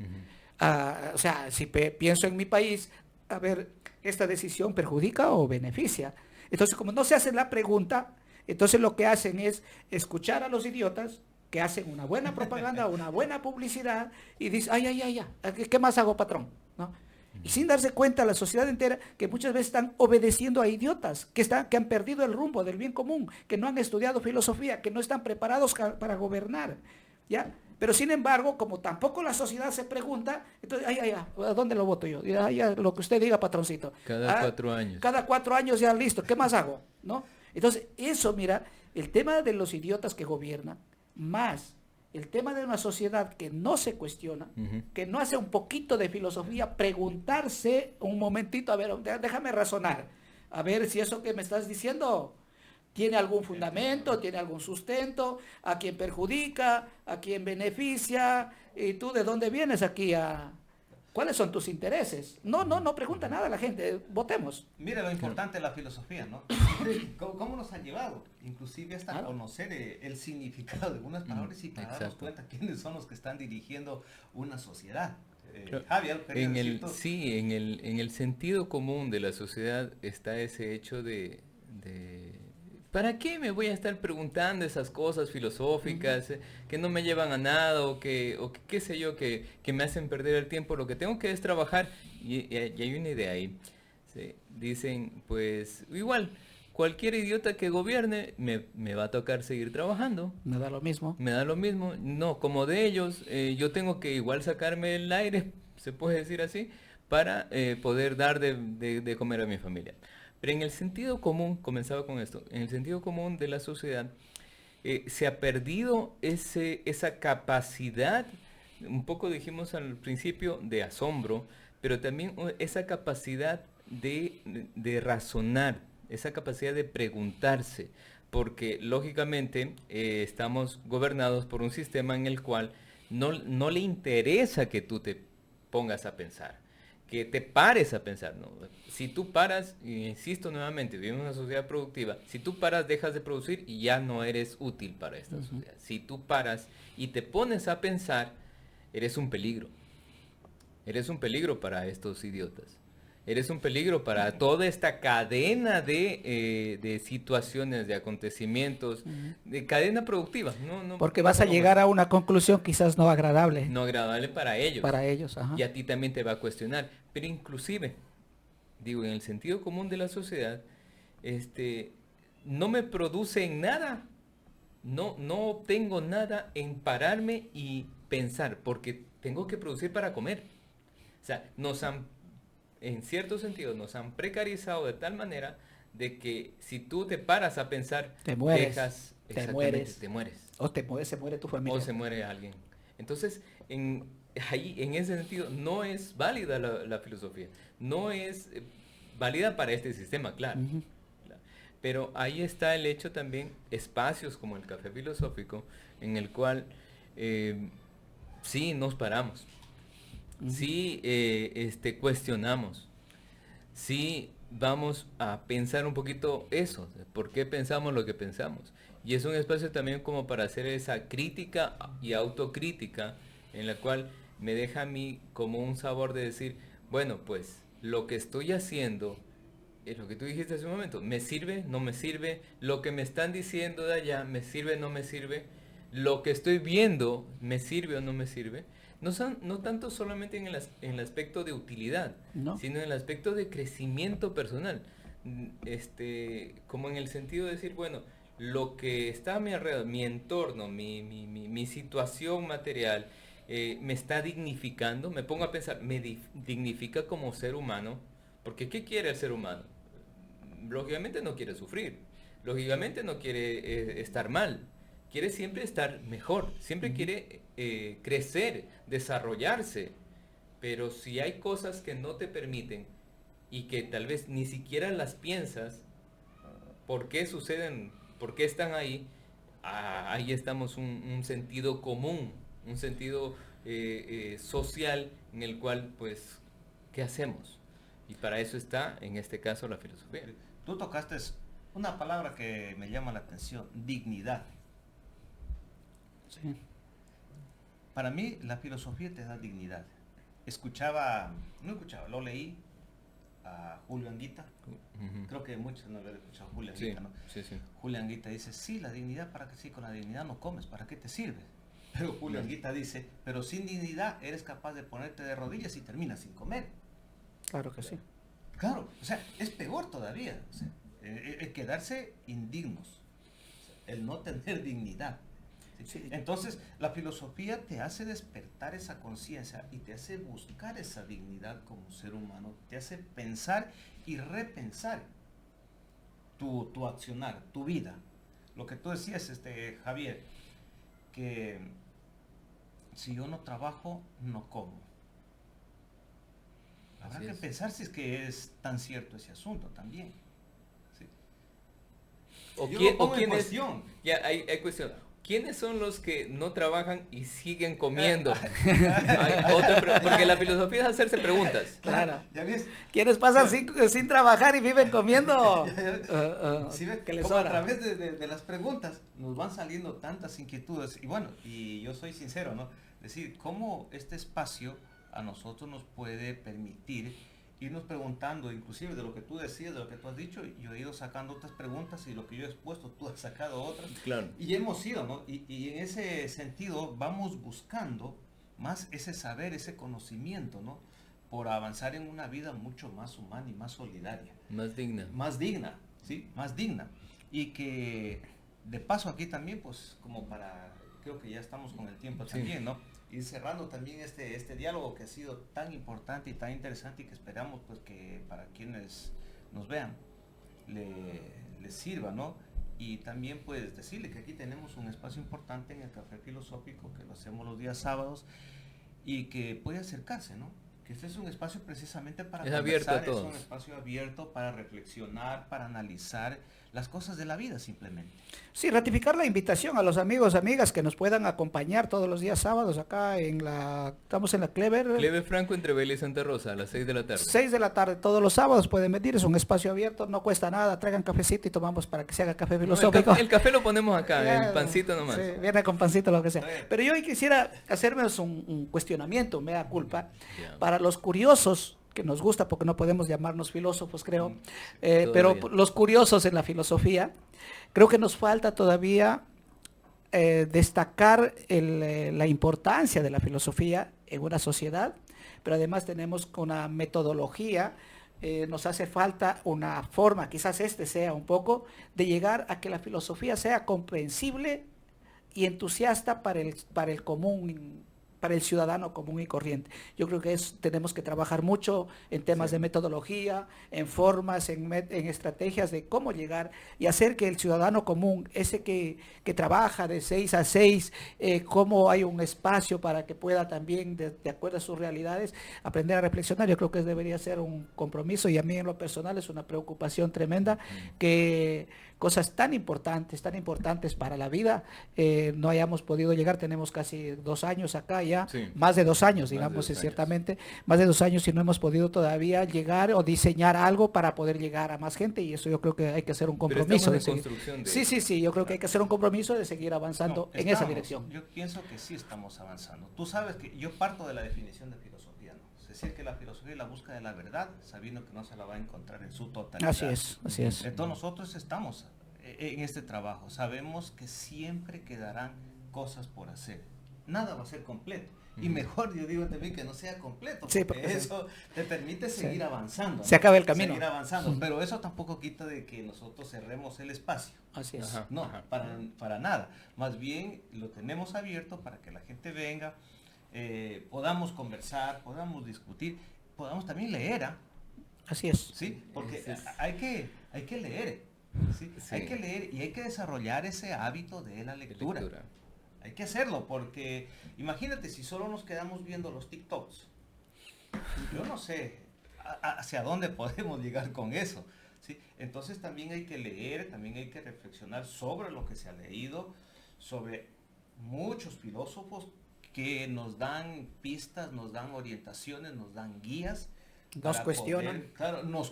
O sea, si pienso en mi país, a ver, ¿esta decisión perjudica o beneficia? Entonces, como no se hace la pregunta, entonces lo que hacen es escuchar a los idiotas que hacen una buena propaganda, una buena publicidad, y dicen, ay, ¿qué más hago, patrón? ¿No? Y sin darse cuenta la sociedad entera que muchas veces están obedeciendo a idiotas, que han perdido el rumbo del bien común, que no han estudiado filosofía, que no están preparados para gobernar, ¿ya? Pero sin embargo, como tampoco la sociedad se pregunta, entonces, ¿a dónde lo voto yo? Ya, lo que usted diga, patroncito. Cada 4 años. Cada 4 años ya listo, ¿qué más hago? ¿No? Entonces, eso, mira, el tema de los idiotas que gobiernan, más el tema de una sociedad que no se cuestiona, que no hace un poquito de filosofía, preguntarse un momentito, a ver, déjame razonar, a ver si eso que me estás diciendo tiene algún fundamento, tiene algún sustento, a quién perjudica, a quién beneficia, y tú de dónde vienes aquí ¿cuáles son tus intereses? No pregunta nada a la gente, votemos. Mira lo importante de la filosofía, ¿no? ¿Cómo nos ha llevado? Inclusive hasta Claro. conocer el significado de algunas palabras y para darnos Exacto. cuenta quiénes son los que están dirigiendo una sociedad. Claro. Javier, ¿querías decir tú? Sí, en el sentido común de la sociedad está ese hecho de ¿para qué me voy a estar preguntando esas cosas filosóficas que no me llevan a nada o que qué sé yo, que me hacen perder el tiempo? Lo que tengo que es trabajar y hay una idea ahí. ¿Sí? Dicen, pues igual, cualquier idiota que gobierne me va a tocar seguir trabajando. Me da lo mismo. Me da lo mismo. No, como de ellos, yo tengo que igual sacarme el aire, se puede decir así, para poder dar de comer a mi familia. Pero en el sentido común, comenzaba con esto, en el sentido común de la sociedad, se ha perdido esa capacidad, un poco dijimos al principio, de asombro, pero también esa capacidad de razonar, esa capacidad de preguntarse, porque lógicamente estamos gobernados por un sistema en el cual no le interesa que tú te pongas a pensar, que te pares a pensar, ¿no? Si tú paras, insisto nuevamente, vivimos en una sociedad productiva, si tú paras dejas de producir y ya no eres útil para esta sociedad. Si tú paras y te pones a pensar, eres un peligro. Eres un peligro para estos idiotas. Eres un peligro para toda esta cadena de situaciones, de acontecimientos, de cadena productiva. Porque vas a llegar a una conclusión quizás no agradable. No agradable para ellos. Para ellos, ajá. Y a ti también te va a cuestionar. Pero inclusive, digo, en el sentido común de la sociedad, no me produce en nada. No obtengo nada en pararme y pensar, porque tengo que producir para comer. O sea, en cierto sentido, nos han precarizado de tal manera de que si tú te paras a pensar, te mueres, te mueres. O se muere tu familia. O se muere alguien. Entonces, en ese sentido, no es válida la filosofía. No es válida para este sistema, claro. Pero ahí está el hecho también, espacios como el Café Filosófico, en el cual sí nos paramos. Sí cuestionamos, sí vamos a pensar un poquito eso, por qué pensamos lo que pensamos. Y es un espacio también como para hacer esa crítica y autocrítica, en la cual me deja a mí como un sabor de decir, bueno, pues lo que estoy haciendo, es lo que tú dijiste hace un momento, ¿me sirve? ¿No me sirve? Lo que me están diciendo de allá, ¿me sirve? ¿No me sirve? lo que estoy viendo me sirve o no me sirve, no tanto solamente en el aspecto de utilidad, ¿No? sino en el aspecto de crecimiento personal. Como en el sentido de decir, bueno, lo que está a mi alrededor, mi entorno, mi situación material, me está dignificando, me pongo a pensar, dignifica como ser humano, porque ¿qué quiere el ser humano? Lógicamente no quiere sufrir, lógicamente no quiere estar mal, quiere siempre estar mejor, siempre quiere crecer, desarrollarse, pero si hay cosas que no te permiten y que tal vez ni siquiera las piensas, ¿por qué suceden? ¿Por qué están ahí? Ahí estamos un sentido común, un sentido social en el cual, pues, ¿qué hacemos? Y para eso está, en este caso, la filosofía. Tú tocaste una palabra que me llama la atención, dignidad. Sí. Para mí la filosofía te da dignidad. Lo leí a Julio Anguita. Ujú. Creo que muchos no habían escuchado a Julio Sí, Anguita, ¿no? sí, sí. Julio Anguita dice, sí, la dignidad, ¿para qué? Sí, con la dignidad no comes, ¿para qué te sirve? Pero Julio Anguita dice, pero sin dignidad eres capaz de ponerte de rodillas y terminas sin comer. Claro que sí. Claro, o sea, es peor todavía. O sea, el quedarse indignos, o sea, el no tener dignidad. ¿Sí? Sí. Entonces, la filosofía te hace despertar esa conciencia y te hace buscar esa dignidad como ser humano, te hace pensar y repensar tu accionar, tu vida. Lo que tú decías, Javier, que si yo no trabajo, no como. Habrá Así que es. pensar si es que es tan cierto ese asunto también. ¿Sí? ¿O, Yo quién, lo pongo o en quiénes? cuestión. Ya, hay cuestión. ¿Quiénes son los que no trabajan y siguen comiendo? Porque la filosofía es hacerse preguntas. Claro. ¿Ya ves? ¿Quiénes pasan sin trabajar y viven comiendo? ¿Sí ves? Que les Como a sobra. través de las preguntas nos van saliendo tantas inquietudes. Y bueno, y yo soy sincero, ¿no? Decir, cómo este espacio a nosotros nos puede permitir irnos preguntando, inclusive de lo que tú decías, de lo que tú has dicho, yo he ido sacando otras preguntas y lo que yo he expuesto, tú has sacado otras. Claro. Y hemos ido, ¿no? Y en ese sentido vamos buscando más ese saber, ese conocimiento, ¿no? Por avanzar en una vida mucho más humana y más solidaria. Más digna. Más digna, ¿sí? Más digna. Y que de paso aquí también, pues como para, creo que ya estamos con el tiempo Sí. también, ¿no? Ir cerrando también este diálogo que ha sido tan importante y tan interesante y que esperamos pues que para quienes nos vean les sirva, ¿no? Y también pues decirle que aquí tenemos un espacio importante en el Café Filosófico que lo hacemos los días sábados y que puede acercarse, ¿no? Que este es un espacio precisamente para Es abierto a conversar, es todos. un espacio abierto para reflexionar, para analizar las cosas de la vida simplemente. Sí, ratificar la invitación a los amigos, amigas que nos puedan acompañar todos los días sábados acá estamos en la Clever. Cleve Franco entre Vela y Santa Rosa a las 6 de la tarde. 6 de la tarde, todos los sábados pueden venir, es un espacio abierto, no cuesta nada, traigan cafecito y tomamos para que se haga café No, filosófico. el café lo ponemos acá, Ya, el pancito nomás. sí, viene con pancito, lo que sea. Sí. Pero yo hoy quisiera hacerme un cuestionamiento, me da culpa, Ya. para los curiosos, que nos gusta porque no podemos llamarnos filósofos, creo, pero Todavía. los curiosos en la filosofía, creo que nos falta todavía destacar la importancia de la filosofía en una sociedad, pero además tenemos una metodología, nos hace falta una forma, quizás sea un poco, de llegar a que la filosofía sea comprensible y entusiasta para el común, para el ciudadano común y corriente. Yo creo que tenemos que trabajar mucho en temas Sí. de metodología, en formas, en estrategias de cómo llegar y hacer que el ciudadano común, ese que trabaja de 6 a 6, cómo hay un espacio para que pueda también, de acuerdo a sus realidades, aprender a reflexionar. Yo creo que debería ser un compromiso y a mí en lo personal es una preocupación tremenda que cosas tan importantes para la vida, no hayamos podido llegar. Tenemos casi 2 años acá ya, Sí. más de 2 años, Más de digamos, 2 años. ciertamente, más de 2 años y no hemos podido todavía llegar o diseñar algo para poder llegar a más gente y eso yo creo que hay que hacer un Pero compromiso. estamos en De seguir. construcción de Sí, eso. sí, sí, yo creo que hay que hacer un compromiso de seguir avanzando No, en esa estamos. dirección. Yo pienso que sí estamos avanzando. Tú sabes que yo parto de la definición de filosofía, ¿no? Es decir, que la filosofía es la búsqueda de la verdad, sabiendo que no se la va a encontrar en su totalidad. Así es, así es. Entonces nosotros estamos en este trabajo. Sabemos que siempre quedarán cosas por hacer. Nada va a ser completo. Y mejor, yo digo también, que no sea completo, Sí, porque eso te permite seguir avanzando. Se acaba el camino. Seguir avanzando, pero eso tampoco quita de que nosotros cerremos el espacio. Así es. Ajá. No, para nada. Más bien lo tenemos abierto para que la gente venga, podamos conversar, podamos discutir, podamos también leer, Así es. ¿sí? Porque Ese es- hay que leer, ¿sí? Sí. Hay que leer y hay que desarrollar ese hábito de la lectura. Hay que hacerlo, porque imagínate si solo nos quedamos viendo los TikToks. Yo no sé hacia dónde podemos llegar con eso, ¿sí? Entonces también hay que leer, también hay que reflexionar sobre lo que se ha leído, sobre muchos filósofos que nos dan pistas, nos dan orientaciones, nos dan guías. Nos para cuestionan. poder- claro, nos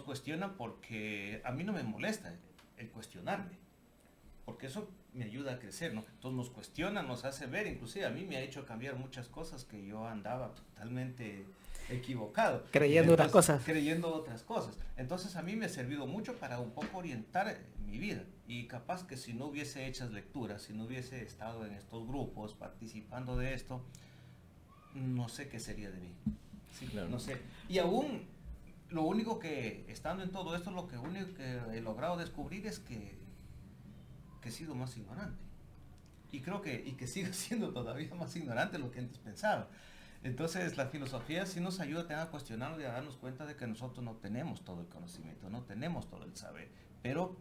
cuestionan porque a mí no me molesta el cuestionarme, porque eso me ayuda a crecer, ¿no? Entonces nos cuestiona, nos hace ver, inclusive a mí me ha hecho cambiar muchas cosas que yo andaba totalmente equivocado. Creyendo otras Entonces, cosas. Creyendo otras cosas. Entonces a mí me ha servido mucho para un poco orientar mi vida. Y capaz que si no hubiese hecho lecturas, si no hubiese estado en estos grupos, participando de esto, no sé qué sería de mí. Sí, Claro. no sé. Y aún, lo único que, estando en todo esto, lo que único que he logrado descubrir es que he sido más ignorante. Y creo que sigo siendo todavía más ignorante de lo que antes pensaba. Entonces la filosofía sí nos ayuda también a cuestionarnos y a darnos cuenta de que nosotros no tenemos todo el conocimiento, no tenemos todo el saber, pero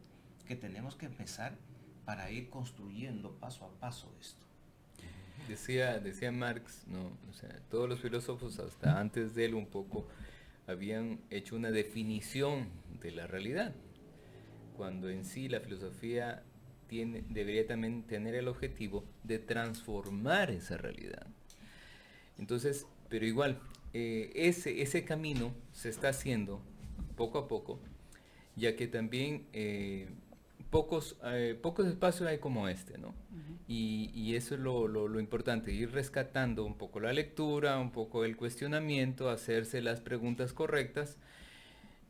que tenemos que empezar para ir construyendo paso a paso esto. Decía Marx, ¿no? O sea, todos los filósofos hasta antes de él un poco habían hecho una definición de la realidad, cuando en sí la filosofía debería también tener el objetivo de transformar esa realidad. Entonces, pero igual, ese camino se está haciendo poco a poco, ya que también pocos espacios hay como este, ¿no? Y eso es lo importante, ir rescatando un poco la lectura, un poco el cuestionamiento, hacerse las preguntas correctas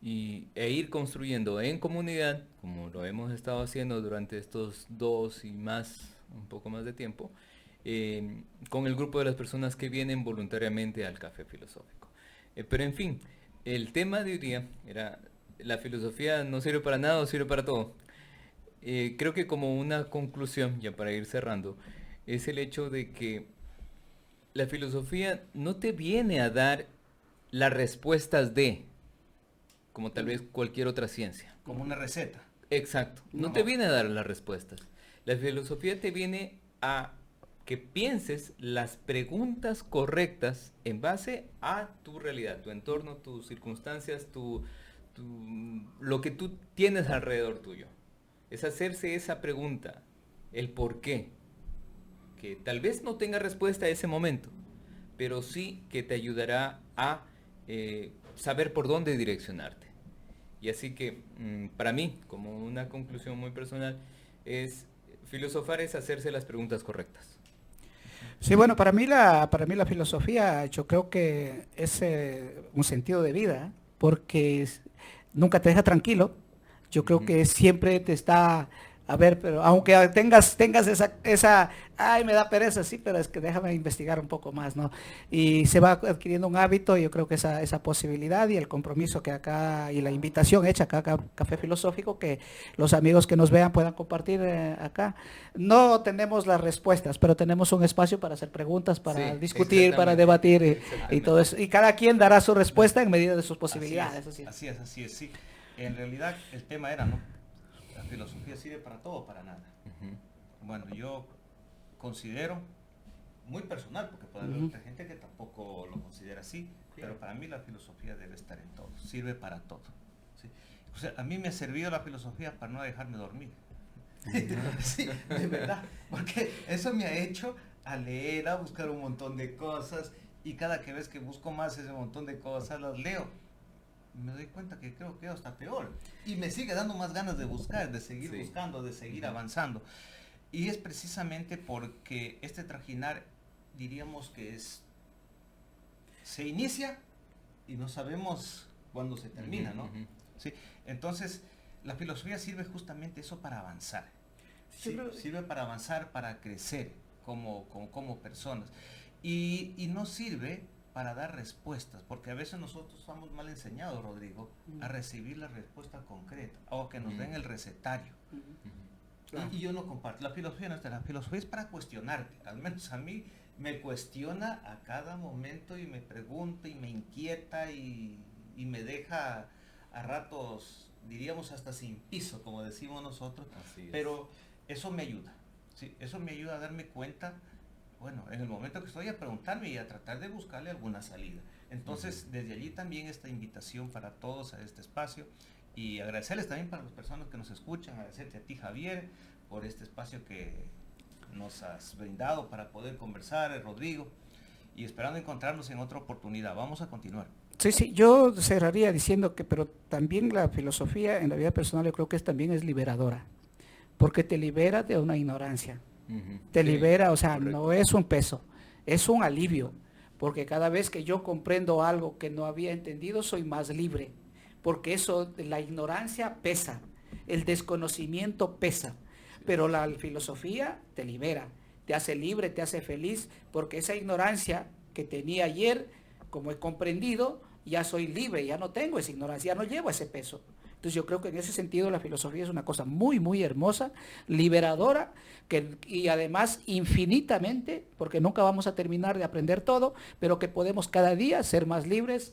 e ir construyendo en comunidad, como lo hemos estado haciendo durante estos un poco más de tiempo, con el grupo de las personas que vienen voluntariamente al Café Filosófico. Pero en fin, el tema de hoy día era: ¿la filosofía no sirve para nada o sirve para todo? Creo que como una conclusión, ya para ir cerrando, es el hecho de que la filosofía no te viene a dar las respuestas como tal vez cualquier otra ciencia. Como una receta. Exacto, no No. te viene a dar las respuestas. La filosofía te viene a que pienses las preguntas correctas en base a tu realidad, tu entorno, tus circunstancias, lo que tú tienes alrededor tuyo. Es hacerse esa pregunta, el por qué, que tal vez no tenga respuesta a ese momento, pero sí que te ayudará a saber por dónde direccionarte. Y así que para mí, como una conclusión muy personal, filosofar es hacerse las preguntas correctas. Sí, bueno, para mí la filosofía, yo creo que es un sentido de vida, porque nunca te deja tranquilo. Yo creo que siempre te está, a ver, pero aunque tengas esa, ay, me da pereza, sí, pero es que déjame investigar un poco más, ¿no? Y se va adquiriendo un hábito. Yo creo que esa posibilidad y el compromiso que acá, y la invitación hecha acá a Café Filosófico, que los amigos que nos vean puedan compartir acá. No tenemos las respuestas, pero tenemos un espacio para hacer preguntas, para Sí, discutir, para exactamente, debatir, y exactamente. todo eso. Y cada quien dará su respuesta en medida de sus posibilidades. Así es. Así es, sí. En realidad el tema era, ¿no? La filosofía sirve para todo o para nada. Bueno, yo considero, muy personal, porque puede haber otra gente que tampoco lo considera así, pero para mí la filosofía debe estar en todo, sirve para todo. ¿Sí? O sea, a mí me ha servido la filosofía para no dejarme dormir. Sí, de verdad, porque eso me ha hecho a leer, a buscar un montón de cosas, y cada que ves que busco más ese montón de cosas, las leo. Me doy cuenta que creo que hasta peor. Y me sigue dando más ganas de buscar, de seguir buscando, de seguir avanzando. Y es precisamente porque este trajinar, diríamos que se inicia y no sabemos cuándo se termina, ¿no? Sí. Entonces, la filosofía sirve justamente eso, para avanzar. Sirve para avanzar, para crecer como personas. Y no sirve para dar respuestas, porque a veces nosotros estamos mal enseñados, Rodrigo, a recibir la respuesta concreta, o que nos den el recetario. Y yo no comparto. La filosofía no es, la filosofía es para cuestionarte. Al menos a mí me cuestiona a cada momento y me pregunta y me inquieta y me deja a ratos, diríamos hasta sin piso, como decimos nosotros. Pero eso me ayuda. ¿Sí? Eso me ayuda a darme cuenta, bueno, en el momento que estoy, a preguntarme y a tratar de buscarle alguna salida. Entonces, desde allí también esta invitación para todos a este espacio. Y agradecerles también para las personas que nos escuchan, agradecerte a ti, Javier, por este espacio que nos has brindado para poder conversar, Rodrigo, y esperando encontrarnos en otra oportunidad. Vamos a continuar. Sí, yo cerraría diciendo que, pero también la filosofía en la vida personal yo creo que también es liberadora, porque te libera de una ignorancia, te libera, o sea, correcto. No es un peso, es un alivio, porque cada vez que yo comprendo algo que no había entendido, soy más libre. Porque eso, la ignorancia pesa, el desconocimiento pesa, pero la filosofía te libera, te hace libre, te hace feliz, porque esa ignorancia que tenía ayer, como he comprendido, ya soy libre, ya no tengo esa ignorancia, ya no llevo ese peso. Entonces yo creo que en ese sentido la filosofía es una cosa muy, muy hermosa, liberadora, y además infinitamente, porque nunca vamos a terminar de aprender todo, pero que podemos cada día ser más libres,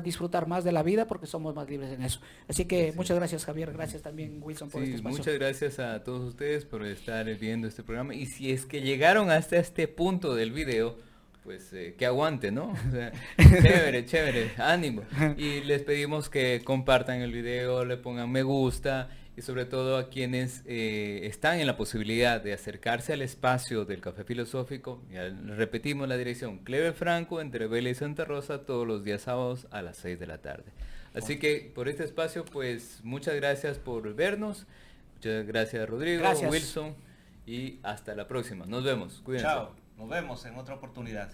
disfrutar más de la vida, porque somos más libres en eso. Así que muchas gracias, Javier, gracias también, Wilson, por este espacio. Muchas gracias a todos ustedes por estar viendo este programa, y si es que llegaron hasta este punto del video, pues que aguante, ¿no? O sea, chévere, ánimo. Y les pedimos que compartan el video, le pongan me gusta, y sobre todo a quienes están en la posibilidad de acercarse al espacio del Café Filosófico. Ya repetimos la dirección: Clever Franco, entre Vela y Santa Rosa, todos los días sábados a las 6 de la tarde. Así que por este espacio, pues muchas gracias por vernos. Muchas gracias, Rodrigo, gracias. Wilson, y hasta la próxima. Nos vemos. Cuídense. Chao. Nos vemos en otra oportunidad.